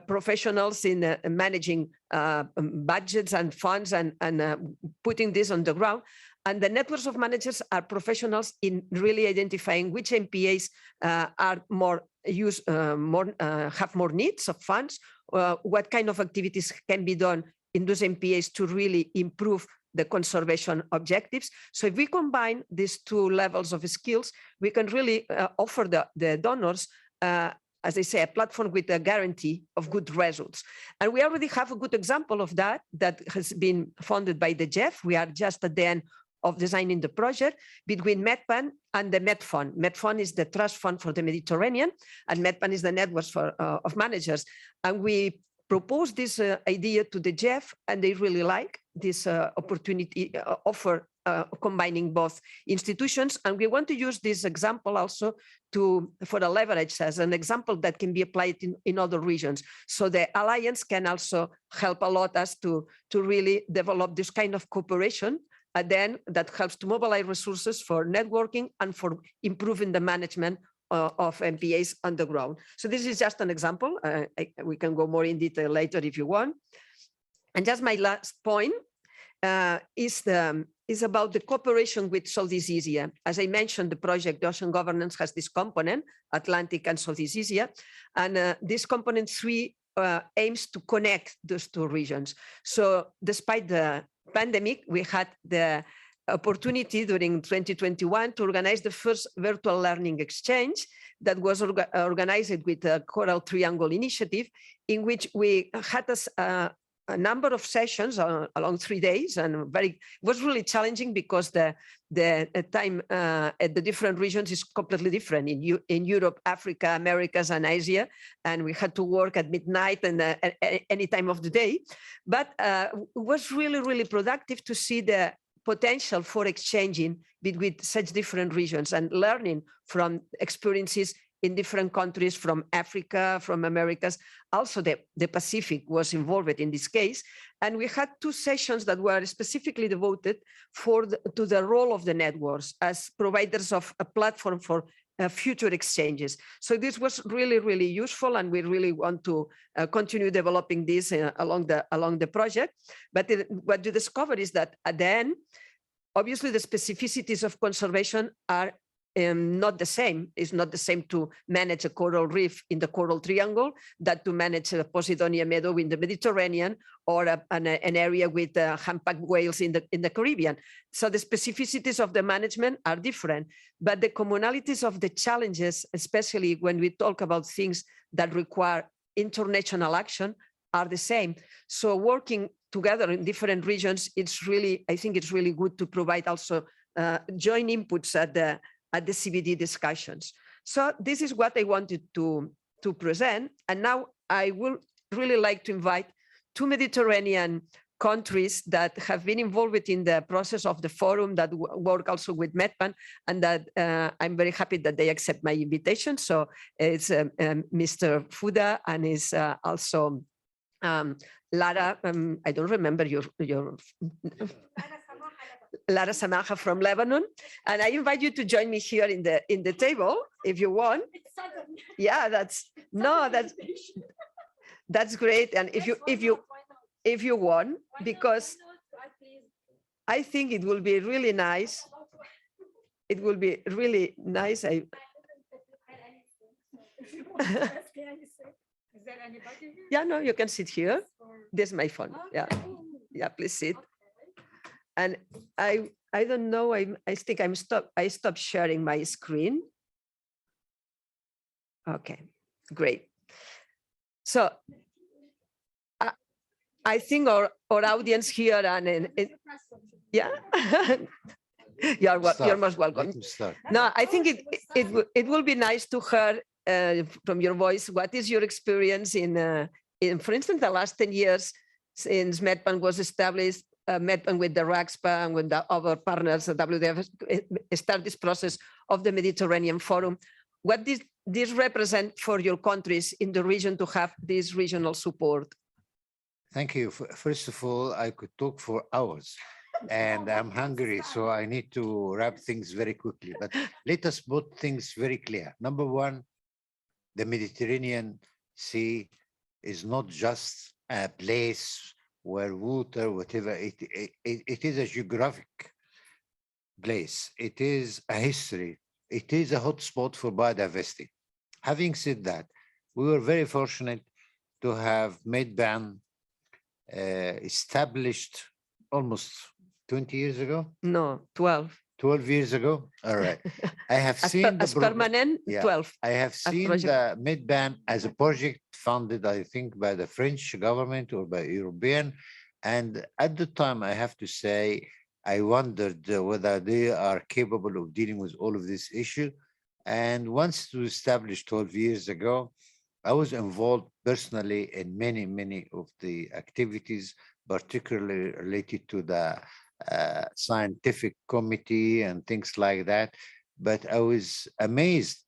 professionals in managing budgets and funds and putting this on the ground. And the networks of managers are professionals in really identifying which MPAs are more have more needs of funds, what kind of activities can be done in those MPAs to really improve the conservation objectives. So if we combine these 2 levels of skills, we can really offer the donors, as I say, a platform with a guarantee of good results. And we already have a good example of that has been funded by the GEF. We are just at the end of designing the project between MedPAN and the MedFund. MedFund is the trust fund for the Mediterranean, and MedPAN is the networks of managers. And we proposed this idea to the GEF, and they really like this opportunity offer combining both institutions. And we want to use this example also for a leverage as an example that can be applied in other regions. So the Alliance can also help a lot us to really develop this kind of cooperation, and then that helps to mobilize resources for networking and for improving the management of MPAs on the ground. So this is just an example. We can go more in detail later if you want. And just my last point is about the cooperation with Southeast Asia. As I mentioned, the project, the Ocean Governance, has this component, Atlantic and Southeast Asia. And this component 3 aims to connect those 2 regions. So despite the pandemic, we had the opportunity during 2021 to organize the first virtual learning exchange that was organized with the Coral Triangle Initiative, in which we had a number of sessions along 3 days, and it was really challenging because the time at the different regions is completely different in Europe, Africa, Americas, and Asia, and we had to work at midnight and any time of the day. But it was really, really productive to see the potential for exchanging between such different regions and learning from experiences in different countries, from Africa, from Americas. Also, the Pacific was involved in this case. And we had 2 sessions that were specifically devoted to the role of the networks as providers of a platform for future exchanges. So this was really, really useful, and we really want to continue developing this along the project. But what you discover is that at the end, obviously the specificities of conservation are not the same. It's not the same to manage a coral reef in the Coral Triangle that to manage a Posidonia meadow in the Mediterranean, or an area with humpback whales in the Caribbean. So the specificities of the management are different, but the commonalities of the challenges, especially when we talk about things that require international action, are the same. So working together in different regions, I think it's really good to provide also joint inputs at the CBD discussions. So this is what I wanted to present. And now I would really like to invite 2 Mediterranean countries that have been involved in the process of the forum, that work also with MedPAN, and that I'm very happy that they accept my invitation. So it's Mr. Fuda, and it's also Lara, I don't remember your Lara Samaha from Lebanon, and I invite you to join me here in the table if you want. Yeah, that's great, and if you want, because I think it will be really nice. It will be really nice. Is there anybody here? Yeah, no, you can sit here. There's my phone. Yeah, yeah, please sit. And I don't know, I think I stopped sharing my screen. Okay, great. So I think our audience here, and yeah, you're most welcome. No, I think it will be nice to hear from your voice, what is your experience in, for instance, the last 10 years since MedPAN was established, MedPAN with the RAXPA and with the other partners, the WWF, start this process of the Mediterranean Forum. What does this represent for your countries in the region to have this regional support? Thank you. First of all, I could talk for hours, and I'm hungry, so I need to wrap things very quickly. But let us put things very clear. Number one, the Mediterranean Sea is not just a place where water, whatever, it is a geographic place. It is a history. It is a hotspot for biodiversity. Having said that, we were very fortunate to have MedPAN established almost 20 years ago? No, 12. 12 years ago? All right. I have seen as permanent, yeah, 12. I have seen the MedPAN as a project funded, I think, by the French government or by European. And at the time, I have to say, I wondered whether they are capable of dealing with all of this issue. And once it was established 12 years ago, I was involved personally in many, many of the activities, particularly related to the scientific committee and things like that. But I was amazed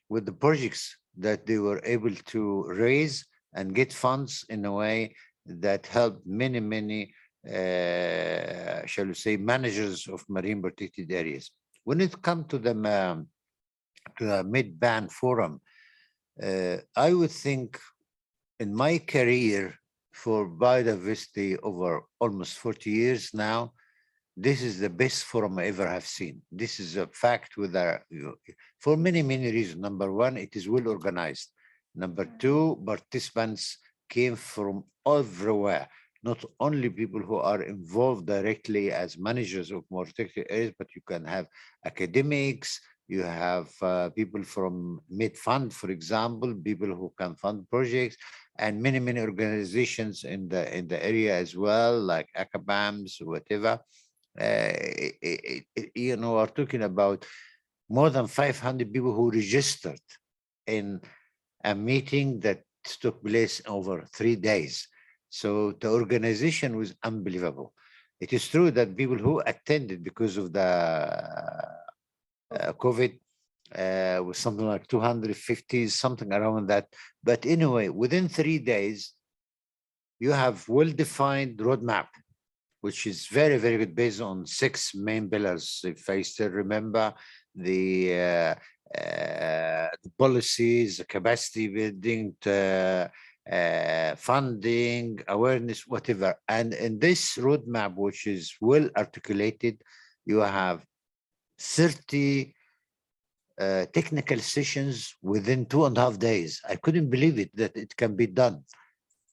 with the projects that they were able to raise and get funds in a way that helped many, many, shall we say, managers of marine protected areas. When it comes to the MedPAN Forum, I would think in my career for biodiversity over almost 40 years now, this is the best forum I ever have seen. This is a fact with for many, many reasons. Number one, it is well organized. Number two, participants came from everywhere, not only people who are involved directly as managers of more protected areas, but you can have academics, you have people from MedFund, for example, people who can fund projects, and many, many organizations in the area as well, like CaMPAM, whatever. You know, we're talking about more than 500 people who registered in a meeting that took place over 3 days. So the organization was unbelievable. It is true that people who attended because of the COVID was something like 250, something around that. But anyway, within 3 days, you have well-defined roadmap, which is very, very good, based on 6 main pillars. If I still remember, the policies, the capacity building, funding, awareness, whatever. And in this roadmap, which is well articulated, you have 30 technical sessions within 2.5 days. I couldn't believe it, that it can be done.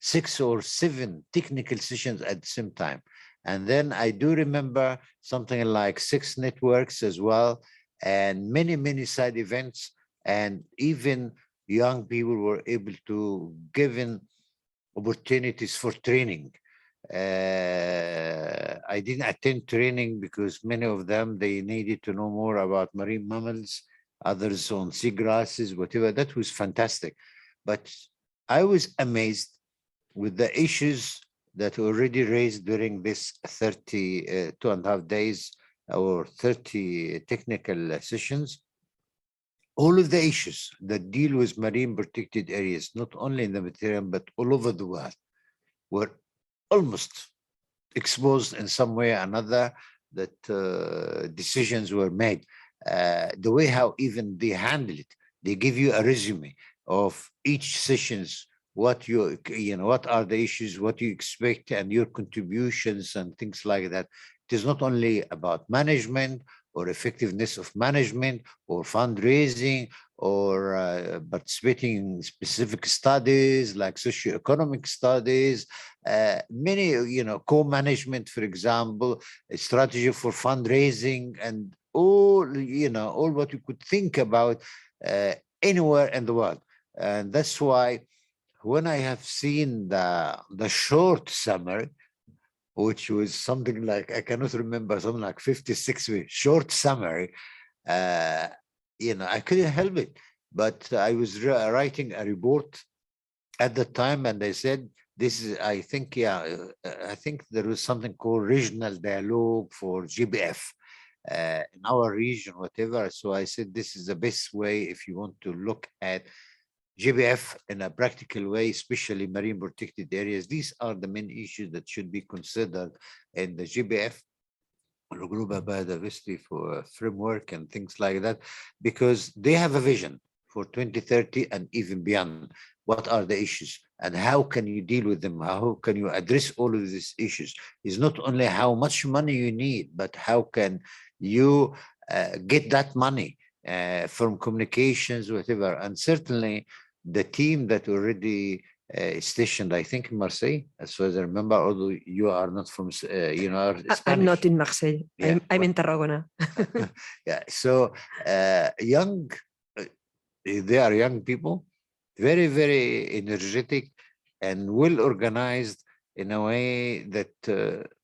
6 or 7 technical sessions at the same time. And then I do remember something like 6 networks as well, and many, many side events, and even young people were able to given opportunities for training. I didn't attend training because many of them, they needed to know more about marine mammals, others on seagrasses, whatever. That was fantastic. But I was amazed with the issues that were already raised during this 2.5 days or 30 technical sessions. All of the issues that deal with marine protected areas, not only in the Mediterranean, but all over the world, were almost exposed in some way or another, that decisions were made. The way how even they handle it, they give you a resume of each sessions, what what are the issues, what you expect, and your contributions and things like that. It is not only about management or effectiveness of management or fundraising or participating in specific studies like socioeconomic studies, many, co-management, for example, a strategy for fundraising, and all, all what you could think about anywhere in the world. And that's why when I have seen the short summary, which was something like, I cannot remember, something like 56 weeks, short summary, I couldn't help it. But I was writing a report at the time, and I said, this is, I think there was something called regional dialogue for GBF in our region, whatever. So I said, this is the best way if you want to look at GBF in a practical way, especially marine protected areas. These are the main issues that should be considered in the GBF, Global Biodiversity for Framework, and things like that, because they have a vision for 2030 and even beyond. What are the issues and how can you deal with them? How can you address all of these issues? It's not only how much money you need, but how can you get that money from communications, whatever. And certainly the team that already stationed, I think, in Marseille, as far as I remember, although you are not from, are Spanish. I'm not in Marseille. Yeah, I'm in Tarragona. Yeah, so young, they are young people, very, very energetic and well organized in a way that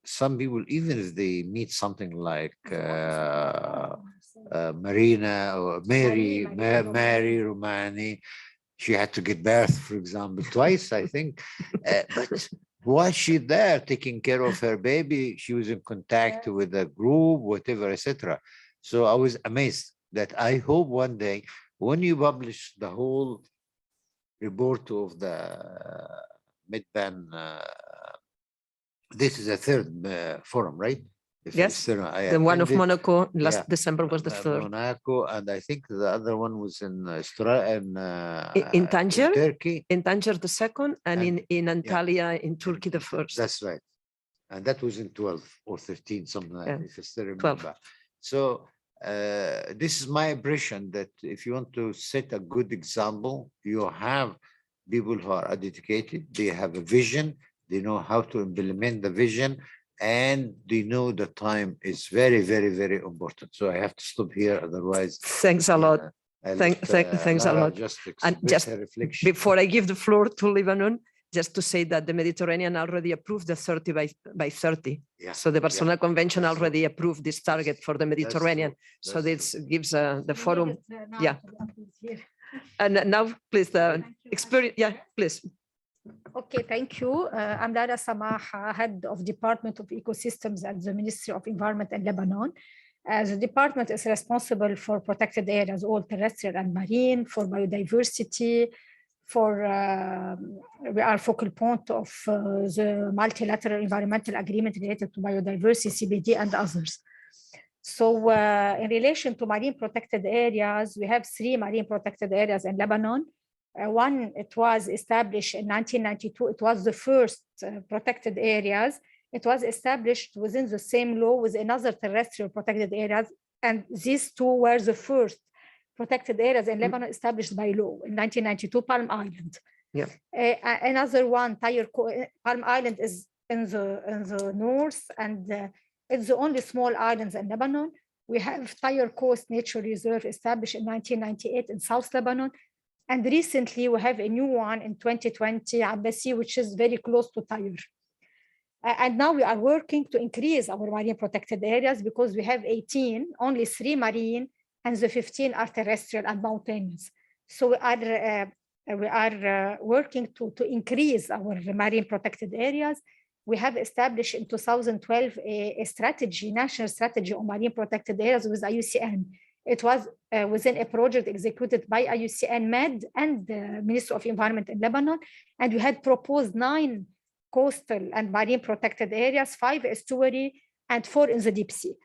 some people, even if they meet something like Marina or Mary Romani, she had to give birth, for example, twice, I think. But was she there taking care of her baby? She was in contact with a group, whatever, etc. So I was amazed that I hope one day when you publish the whole report of the MedPAN, this is a third forum, right? Yes, the one of Monaco last December was the third. Monaco, and I think the other one was in Tanger, Turkey. In Tanger the second, and in Antalya in Turkey the first. That's right, and that was in 12 or 13, something like that, if I still remember. 12. So this is my impression, that if you want to set a good example, you have people who are dedicated, they have a vision, they know how to implement the vision, and they know the time is very, very, very important. So I have to stop here, otherwise. Thanks a lot. Thanks a lot. And just before I give the floor to Lebanon, just to say that the Mediterranean already approved the 30 by 30. Yeah. So the Barcelona Convention already approved this target for the Mediterranean. So this gives the forum. Yeah. And now, please, the experience. Yeah, please. Okay, thank you. I'm Lara Samah, Head of Department of Ecosystems at the Ministry of Environment in Lebanon. The department is responsible for protected areas, all terrestrial and marine, for biodiversity, for we are focal point of the multilateral environmental agreement related to biodiversity, CBD, and others. So in relation to marine protected areas, we have 3 marine protected areas in Lebanon. One, it was established in 1992. It was the first protected areas. It was established within the same law with another terrestrial protected areas. And these 2 were the first protected areas in Lebanon established by law in 1992, Palm Island. Yeah. Another one, Palm Island is in the north, and it's the only small islands in Lebanon. We have Tyre Coast Nature Reserve established in 1998 in South Lebanon. And recently we have a new one in 2020, Abbasi, which is very close to Tyre. And now we are working to increase our marine protected areas because we have 18, only 3 marine, and the 15 are terrestrial and mountainous. So we are working to increase our marine protected areas. We have established in 2012 a strategy, national strategy on marine protected areas with IUCN. It was within a project executed by IUCN Med and the Ministry of Environment in Lebanon. And we had proposed 9 coastal and marine protected areas, 5 estuary, and 4 in the deep sea.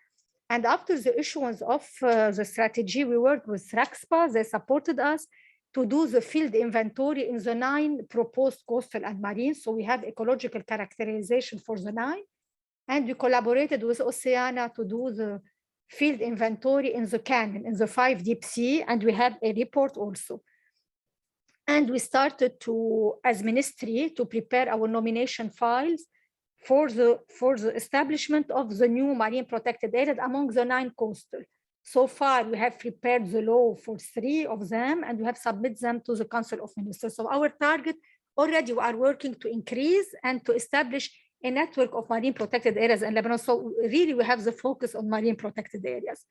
And after the issuance of the strategy, we worked with RAXPA. They supported us to do the field inventory in the 9 proposed coastal and marine. So we have ecological characterization for the 9. And we collaborated with Oceana to do the field inventory in the canyon, in the 5 deep sea, and we have a report also. And we started to, as ministry, to prepare our nomination files for the establishment of the new marine protected areas among the 9 coastal. So far, we have prepared the law for 3 of them, and we have submitted them to the Council of Ministers. So our target, already we are working to increase and to establish a network of marine protected areas in Lebanon. So really we have the focus on marine protected areas.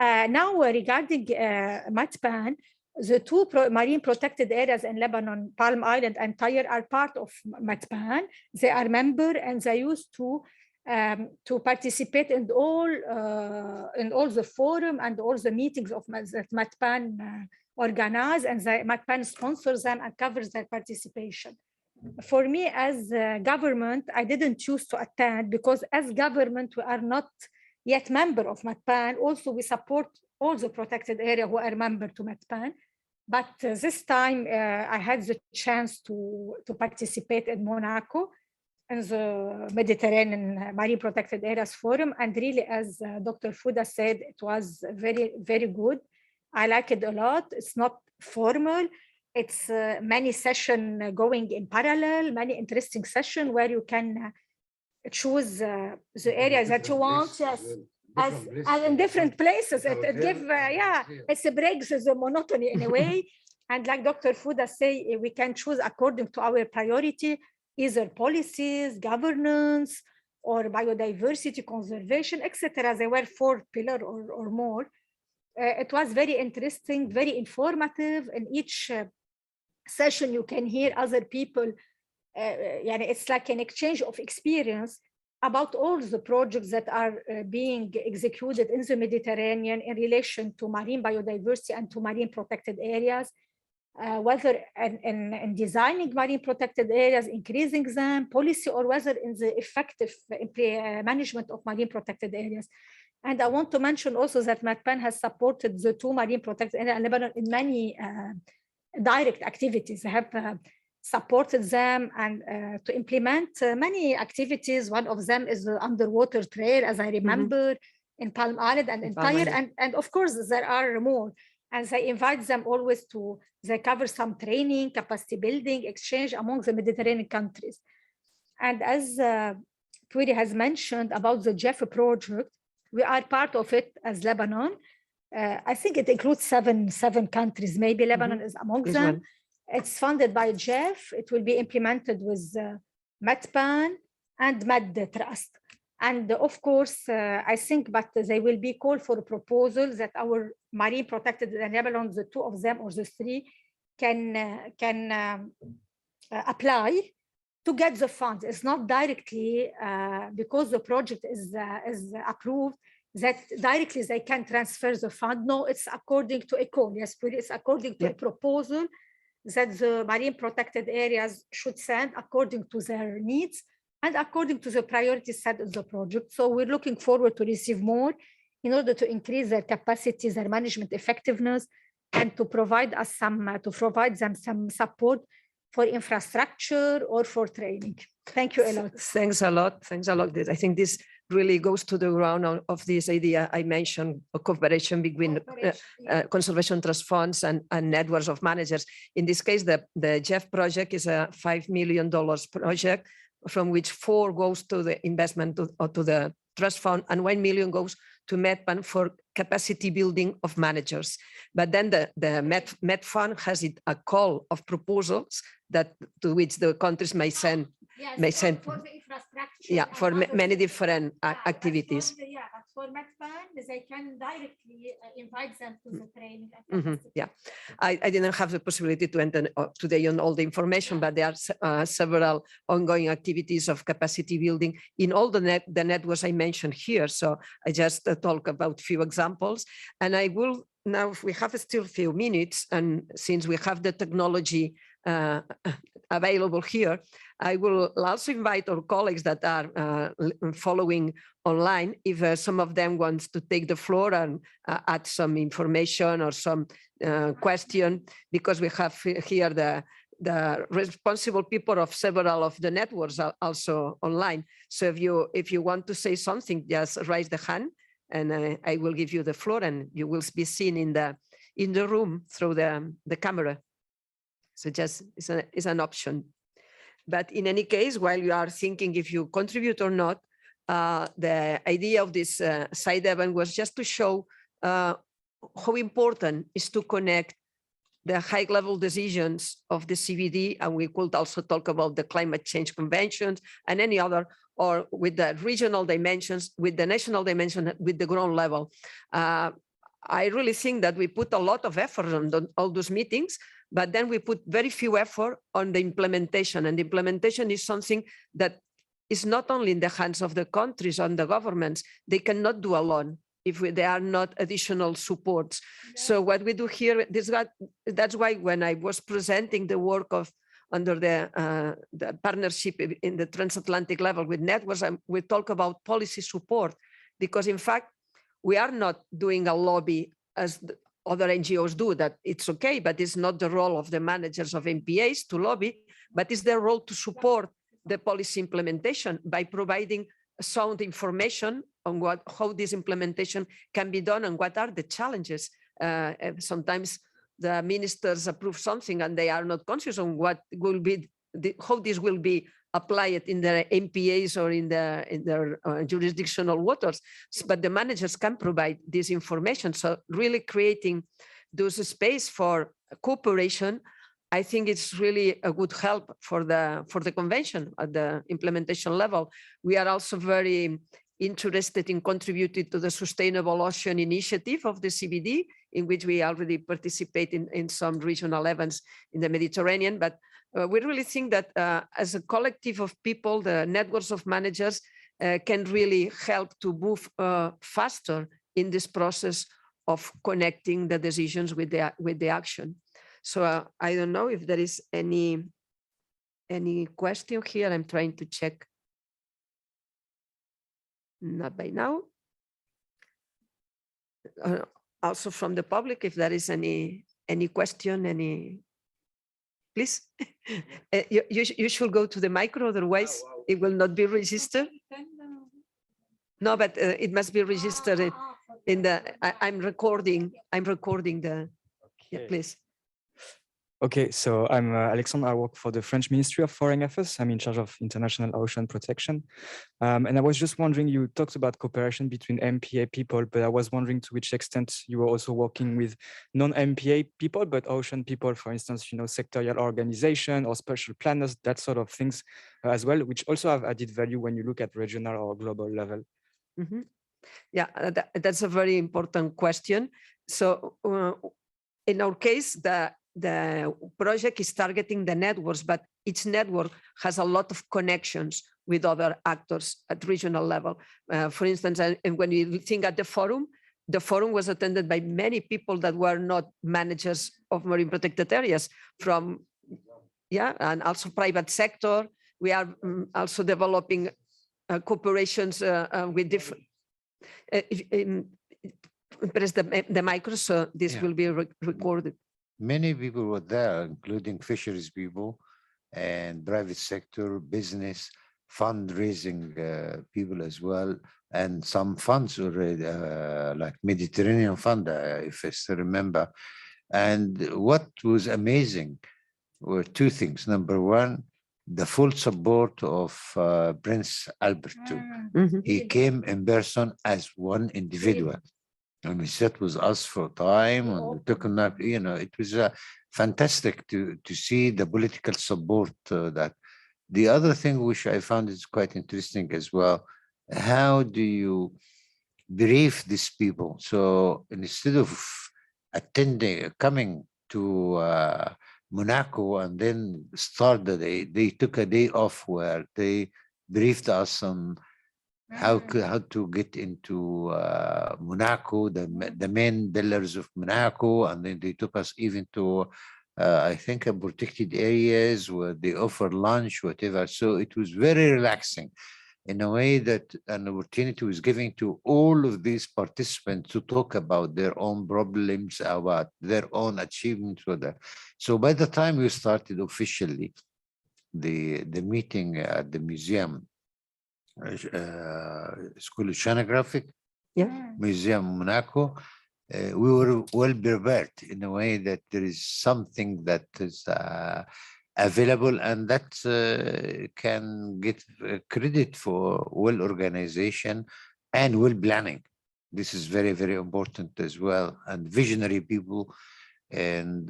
Now regarding MedPAN, the 2 marine protected areas in Lebanon, Palm Island and Tyre, are part of MedPAN. They are member and they used to participate in all the forum and all the meetings of that MedPAN organize, and MedPAN sponsors them and covers their participation. For me, as government, I didn't choose to attend because as government, we are not yet member of MedPAN. Also, we support all the protected area who are member to MedPAN. But this time, I had the chance to participate in Monaco in the Mediterranean Marine Protected Areas Forum. And really, as Dr. Fouda said, it was very, very good. I like it a lot. It's not formal. It's many sessions going in parallel, many interesting sessions where you can choose the areas that you want. Yes, and in different places. It gives, it breaks the monotony in a way. And like Dr. Fouda say, we can choose according to our priority, either policies, governance, or biodiversity conservation, etc. There were 4 pillars or more. It was very interesting, very informative. In each session, you can hear other people. It's like an exchange of experience about all the projects that are being executed in the Mediterranean in relation to marine biodiversity and to marine protected areas, whether in designing marine protected areas, increasing them, policy, or whether in the effective management of marine protected areas. And I want to mention also that MedPAN has supported the 2 marine protected areas in Lebanon in many direct activities. They have supported them and to implement many activities. One of them is the underwater trail, as I remember, in Palm Island and in Tyre. And of course, there are more. And they invite them always to, they cover some training, capacity building, exchange among the Mediterranean countries. And as Twiri has mentioned about the JEF project, we are part of it as Lebanon. I think it includes seven countries, maybe Lebanon is among them. It's funded by JEF. It will be implemented with MedPAN and Med Trust. And of course, I think, but they will be called for a proposal that our marine protected in Lebanon, the 2 of them or the 3, can apply to get the funds. It's not directly because the project is approved that directly they can transfer the fund. No, it's according to a call. Yes, it's according to a proposal that the marine protected areas should send according to their needs and according to the priorities set in the project. So we're looking forward to receive more in order to increase their capacity, their management effectiveness, and to provide us them some support for infrastructure or for training. Thank you a lot. Thanks a lot. Thanks a lot. I think this really goes to the ground of this idea I mentioned, a cooperation between conservation trust funds and networks of managers. In this case, the JEF project is a $5 million project, from which 4 goes to the investment to the trust fund and 1 million goes to MedPAN for capacity building of managers. But then the MedPAN has a call of proposals to which the countries may send. For the infrastructure. For many different activities. For MedPAN, they can directly invite them to the training. I didn't have the possibility to enter today on all the information, but there are several ongoing activities of capacity building in all the networks I mentioned here. So I just talk about a few examples, and I will now, if we have still a few minutes, and since we have the technology available here, I will also invite our colleagues that are following online, if some of them wants to take the floor and add some information or some question, because we have here the responsible people of several of the networks are also online. So if you want to say something, just raise the hand, and I will give you the floor, and you will be seen in the room through the camera. So just it's an option. But in any case, while you are thinking if you contribute or not, the idea of this side event was just to show how important is to connect the high-level decisions of the CBD, and we could also talk about the climate change conventions and any other, or with the regional dimensions, with the national dimension, with the ground level. I really think that we put a lot of effort on all those meetings, but then we put very few effort on the implementation, and the implementation is something that is not only in the hands of the countries and the governments. They cannot do alone if there are not additional supports. So what we do here, that's why when I was presenting the work of under the partnership in the transatlantic level with networks, we talk about policy support, because in fact, we are not doing a lobby as other NGOs do, that it's okay, but it's not the role of the managers of MPAs to lobby, but it's their role to support the policy implementation by providing sound information on how this implementation can be done and what are the challenges. Sometimes the ministers approve something and they are not conscious on what will be, how this will be applied in their MPAs or in their jurisdictional waters, but the managers can provide this information. So really creating those space for cooperation, I think it's really a good help for the convention at the implementation level. We are also very interested in contributing to the Sustainable Ocean Initiative of the CBD, in which we already participate in some regional events in the Mediterranean. But we really think that as a collective of people, the networks of managers can really help to move faster in this process of connecting the decisions with the action. So I don't know if there is any question here. I'm trying to check. Not by now. Also from the public, if there is any question, please. You should go to the micro, otherwise it will not be registered. No, but it must be registered in the. I'm recording the. Yeah, please. Okay, so I'm Alexandre. I work for the French Ministry of Foreign Affairs. I'm in charge of international ocean protection. And I was just wondering, you talked about cooperation between MPA people, but I was wondering to which extent you were also working with non-MPA people, but ocean people, for instance, sectorial organization or special planners, that sort of things as well, which also have added value when you look at regional or global level. Mm-hmm. Yeah, that's a very important question. So in our case, the the project is targeting the networks, but each network has a lot of connections with other actors at regional level. For instance, and when you think at the forum was attended by many people that were not managers of marine protected areas from, and also private sector. We are also developing cooperations with different, press the micro so this will be recorded. Many people were there, including fisheries people and private sector, business, fundraising people as well, and some funds already, like Mediterranean Fund, if I still remember. And what was amazing were two things. Number one, the full support of Prince Albert II. He came in person as one individual. And he sat with us for time and we took a nap. You know, it was fantastic to see the political support that. The other thing which I found is quite interesting as well, how do you brief these people? So instead of coming to Monaco and then start the day, they took a day off where they briefed us on how to get into Monaco, the main pillars of Monaco, and then they took us even to I think protected areas where they offer lunch, whatever. So it was very relaxing in a way that an opportunity was given to all of these participants to talk about their own problems, about their own achievements with that. So by the time we started officially the meeting at the museum, School of Oceanographic, Museum Monaco, we were well prepared in a way that there is something that is available and that can get credit for well organization and well planning. This is very, very important as well, and visionary people. And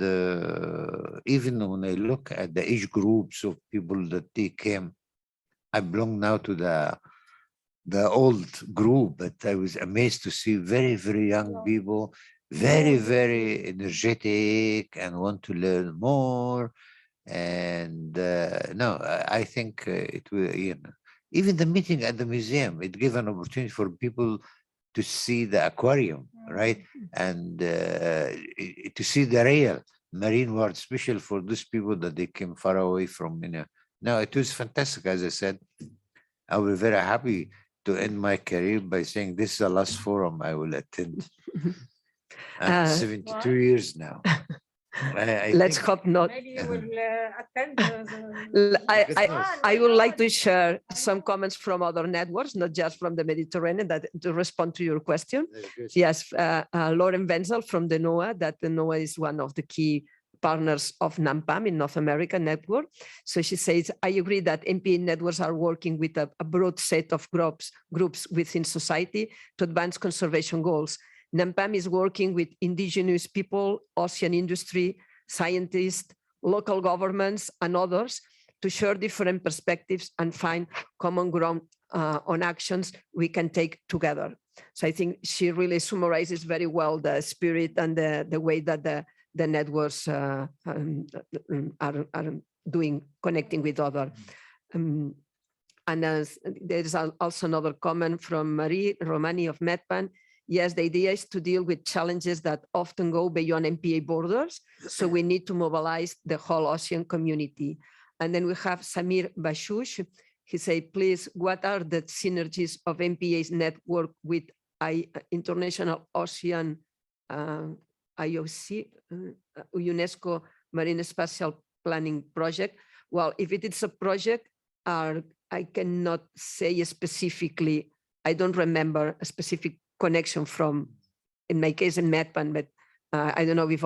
even when I look at the age groups of people that they came, I belong now to the old group, but I was amazed to see very, very young people, very, very energetic and want to learn more. And no, I think it will, you know, even the meeting at the museum, it gave an opportunity for people to see the aquarium, right? And to see the real marine world, special for those people that they came far away from, you know. No, it was fantastic. As I said, I was very happy to end my career by saying this is the last forum I will attend. I'm 72 years now. Let's hope not. Maybe you will attend. I would like to share some comments from other networks, not just from the Mediterranean, that to respond to your question. Yes, Lauren Wenzel from the NOAA, that the NOAA is one of the key partners of NAMPAN in North America network. So she says, I agree that MPA networks are working with a broad set of groups within society to advance conservation goals. NAMPAN is working with indigenous people, ocean industry, scientists, local governments, and others to share different perspectives and find common ground on actions we can take together. So I think she really summarizes very well the spirit and the way that the networks are doing, connecting with other. And there's also another comment from Marie Romani of MedPAN. Yes, the idea is to deal with challenges that often go beyond MPA borders. So we need to mobilize the whole ocean community. And then we have Samir Bashush. He said, please, what are the synergies of MPA's network with International Ocean IOC, UNESCO Marine Spatial Planning Project? Well, if it is a project, I cannot say specifically, I don't remember a specific connection from, in my case, in MedPAN, but I don't know if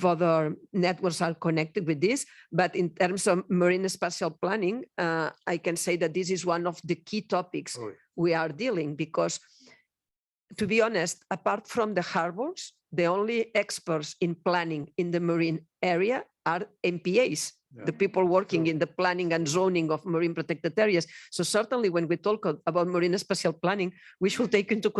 other networks are connected with this. But in terms of marine spatial planning, I can say that this is one of the key topics we are dealing, because to be honest, apart from the harbors, the only experts in planning in the marine area are MPAs, the people working in the planning and zoning of marine protected areas. So certainly when we talk about marine spatial planning, we should take into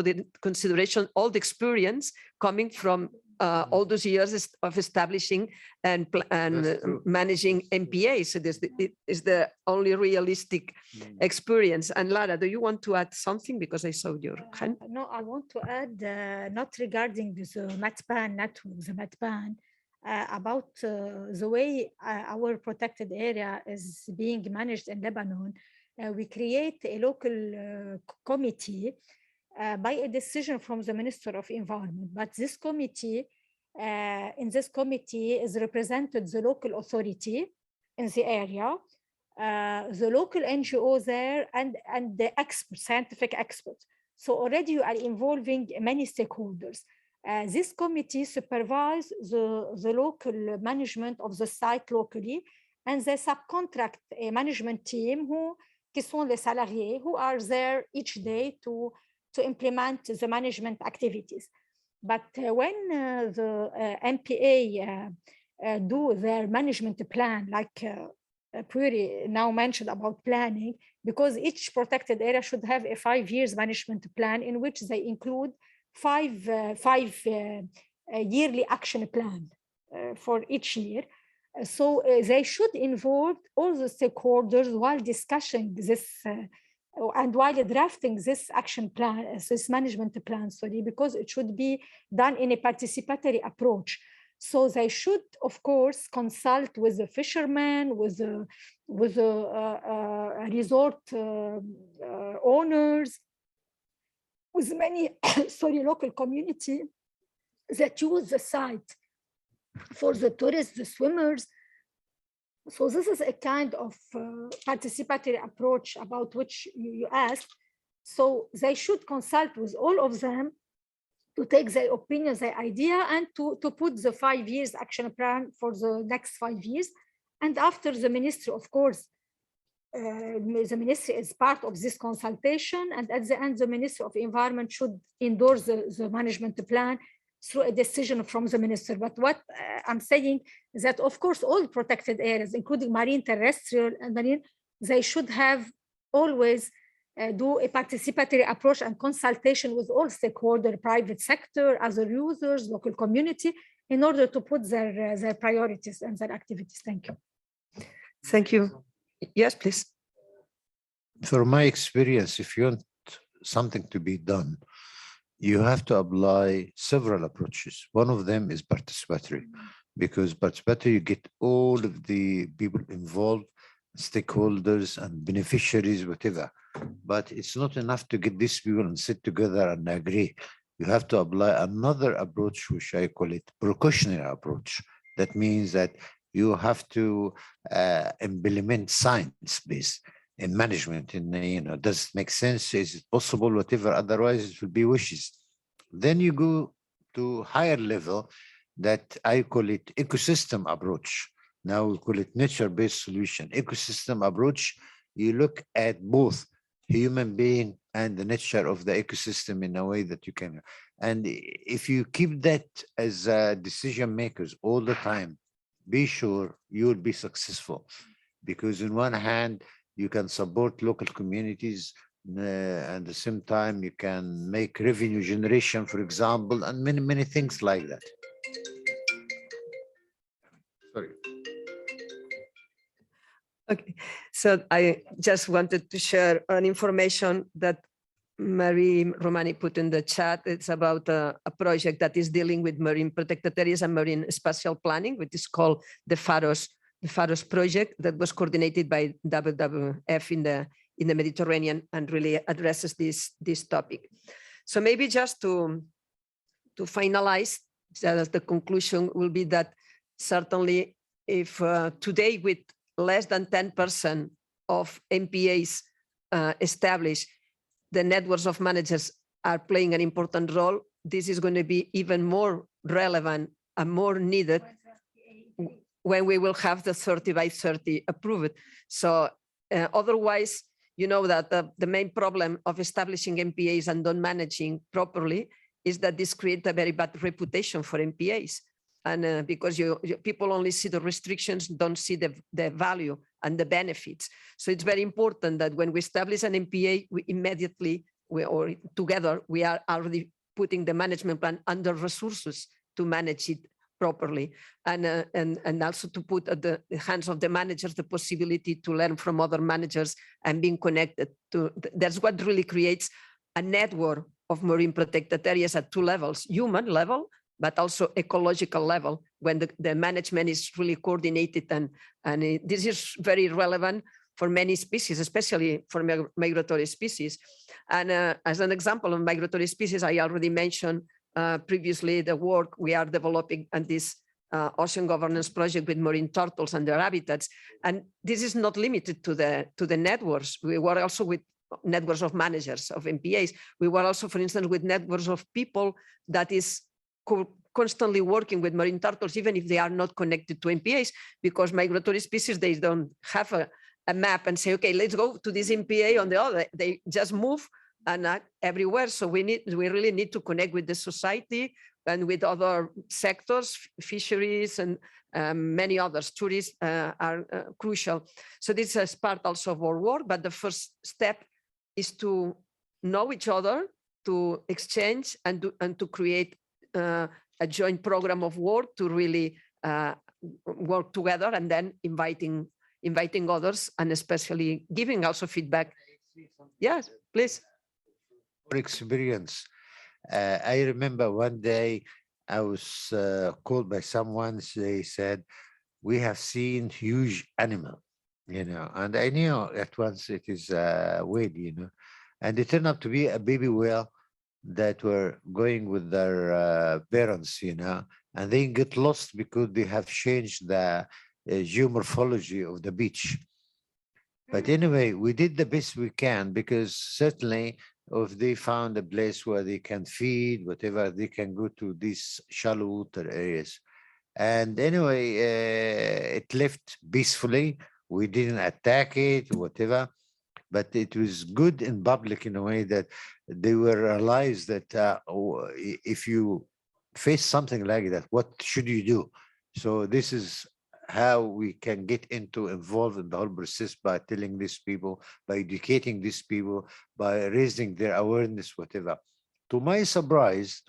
consideration all the experience coming from all those years of establishing and managing MPA. So this is the only realistic experience. And Lara, do you want to add something? Because I saw your hand. No, I want to add, not regarding the MedPAN network, the MedPAN, about the way our protected area is being managed in Lebanon. We create a local committee by a decision from the Minister of Environment. But this committee, in this committee is represented the local authority in the area, the local NGO there, and the experts, scientific experts. So already you are involving many stakeholders. This committee supervises the local management of the site locally, and they subcontract a management team qui sont les salariés, who are there each day to implement the management activities. But when the MPA do their management plan, like Puri now mentioned about planning, because each protected area should have a 5 years management plan in which they include five yearly action plan for each year. So they should involve all the stakeholders while discussing this and while drafting this action plan, this management plan, sorry, because it should be done in a participatory approach. So they should, of course, consult with the fishermen, with the resort owners, with many local community that use the site for the tourists, the swimmers. So this is a kind of participatory approach about which you asked. So they should consult with all of them to take their opinions, their idea, and to put the 5 years action plan for the next 5 years. And after the ministry, of course, the ministry is part of this consultation. And at the end, the Ministry of Environment should endorse the management plan through a decision from the minister. But what I'm saying is that, of course, all protected areas, including marine, terrestrial, and marine, they should have always do a participatory approach and consultation with all stakeholders, private sector, other users, local community, in order to put their priorities and their activities. Thank you. Thank you. Yes, please. From my experience, if you want something to be done, you have to apply several approaches. One of them is participatory, because participatory, you get all of the people involved, stakeholders and beneficiaries, whatever. But it's not enough to get these people and sit together and agree. You have to apply another approach, which I call it precautionary approach. That means that you have to implement science-based in management, does it make sense? Is it possible? Whatever, otherwise it will be wishes. Then you go to higher level that I call it ecosystem approach. Now we call it nature-based solution. Ecosystem approach, you look at both human being and the nature of the ecosystem in a way that you can. And if you keep that as decision makers all the time, be sure you will be successful. Because on one hand, you can support local communities, at the same time, you can make revenue generation, for example, and many, many things like that. Sorry. Okay, so I just wanted to share an information that Marie Romani put in the chat. It's about a project that is dealing with marine protected areas and marine spatial planning, which is called the FAROS project, that was coordinated by WWF in the Mediterranean and really addresses this topic. So maybe just to finalize, the conclusion will be that certainly if today with less than 10% of MPAs established, the networks of managers are playing an important role, this is going to be even more relevant and more needed when we will have the 30 by 30 approved. So otherwise, you know that the main problem of establishing MPAs and not managing properly is that this creates a very bad reputation for MPAs. And because people only see the restrictions, don't see the value and the benefits. So it's very important that when we establish an MPA, we immediately, or together, we are already putting the management plan under resources to manage it properly, and also to put at the hands of the managers the possibility to learn from other managers and being connected to. That's what really creates a network of marine protected areas at two levels: human level, but also ecological level, when the management is really coordinated. And this is very relevant for many species, especially for migratory species. And as an example of migratory species, I already mentioned previously the work we are developing on this ocean governance project with marine turtles and their habitats. And this is not limited to the networks. We were also with networks of managers of MPAs. We were also, for instance, with networks of people that is constantly working with marine turtles, even if they are not connected to MPAs, because migratory species, they don't have a map and say, okay, let's go to this MPA on the other. They just move and act everywhere. So we really need to connect with the society and with other sectors, fisheries and many others. Tourists are crucial. So this is part also of our work, but the first step is to know each other, to exchange and to create a joint program of work to really work together, and then inviting others, and especially giving also feedback. Yes, please. Experience. I remember one day I was called by someone. They said, "We have seen huge animal," and I knew at once it is a whale, and it turned out to be a baby whale that were going with their parents, and they get lost because they have changed the geomorphology of the beach. But anyway, we did the best we can, because certainly if they found a place where they can feed, whatever, they can go to these shallow water areas. And anyway, it left peacefully. We didn't attack it, whatever, but it was good in public in a way that they were realized that if you face something like that, what should you do? So this is how we can get involved in the whole process, by telling these people, by educating these people, by raising their awareness, whatever. To my surprise,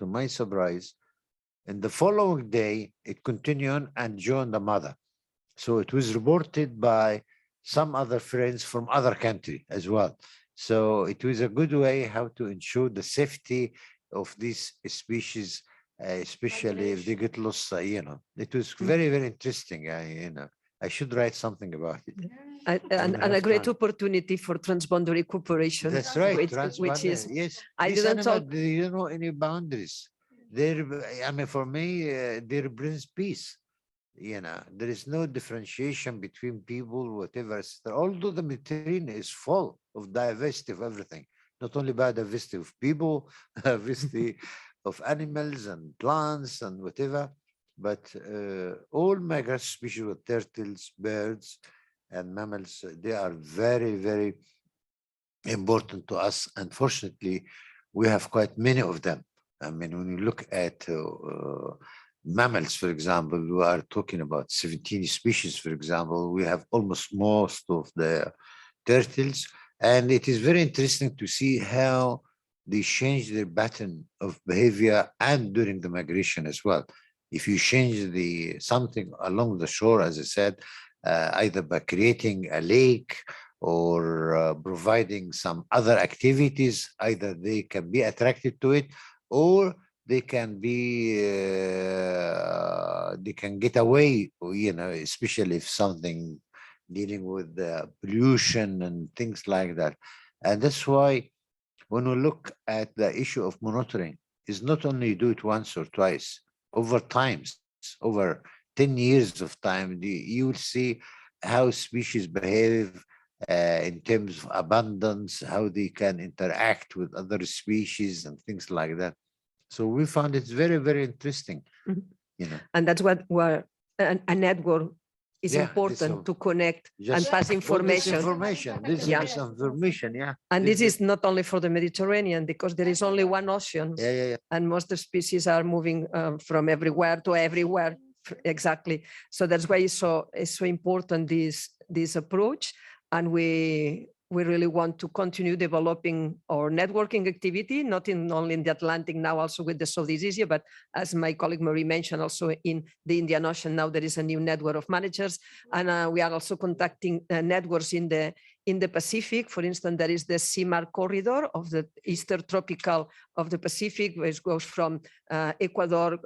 in the following day, it continued and joined the mother. So it was reported by some other friends from other country as well. So it was a good way how to ensure the safety of these species, especially if they get lost. It was very, very interesting. I should write something about it. And a great opportunity for transboundary cooperation. That's right. Which is, yes. I didn't talk. They don't know any boundaries. For me, they represent peace. There is no differentiation between people, whatever. Although the Mediterranean is full of diversity of everything, not only biodiversity of people, diversity of animals and plants and whatever, but all migratory species of turtles, birds, and mammals, they are very, very important to us. Unfortunately, we have quite many of them. I mean, when you look at mammals, for example, we are talking about 17 species, for example. We have almost most of the turtles. And it is very interesting to see how they change their pattern of behavior and during the migration as well. If you change something along the shore, as I said, either by creating a lake or providing some other activities, either they can be attracted to it, or they can get away, especially if something dealing with pollution and things like that. And that's why when we look at the issue of monitoring, is not only do it once or twice, over times, over 10 years of time, you will see how species behave in terms of abundance, how they can interact with other species and things like that. So we found it very, very interesting. Mm-hmm. And that's what a network is important to connect and pass information. This information, yeah. And this is not only for the Mediterranean, because there is only one ocean. Yeah. And most of the species are moving from everywhere to everywhere. Exactly. So that's why it's so important, this approach. And we we really want to continue developing our networking activity, not only in the Atlantic now, also with the Southeast Asia, but as my colleague Marie mentioned, also in the Indian Ocean. Now there is a new network of managers, and we are also conducting networks in the Pacific. For instance, there is the CIMAR corridor of the Eastern Tropical of the Pacific, which goes from Ecuador,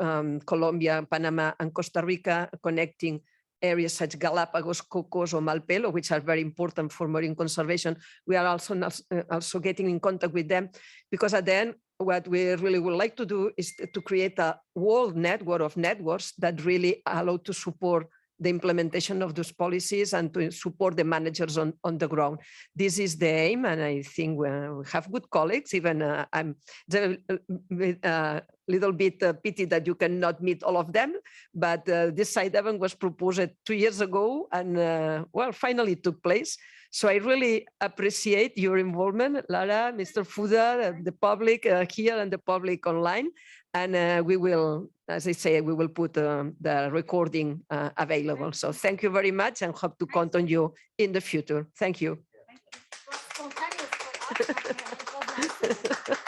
Colombia, Panama, and Costa Rica, connecting areas such Galapagos, Cocos, or Malpelo, which are very important for marine conservation. We are also getting in contact with them, because at the end, what we really would like to do is to create a world network of networks that really allow to support the implementation of those policies and to support the managers on the ground. This is the aim, and I think we have good colleagues. Even I'm a little bit pity that you cannot meet all of them, but this side event was proposed 2 years ago, and well, finally took place. So I really appreciate your involvement, Lara, Mr. Fuda, the public here and the public online. And we will, as I say, we will put the recording available. So thank you very much, and hope to count on you in the future. Thank you. Thank you. It was spontaneous for us. It was nice.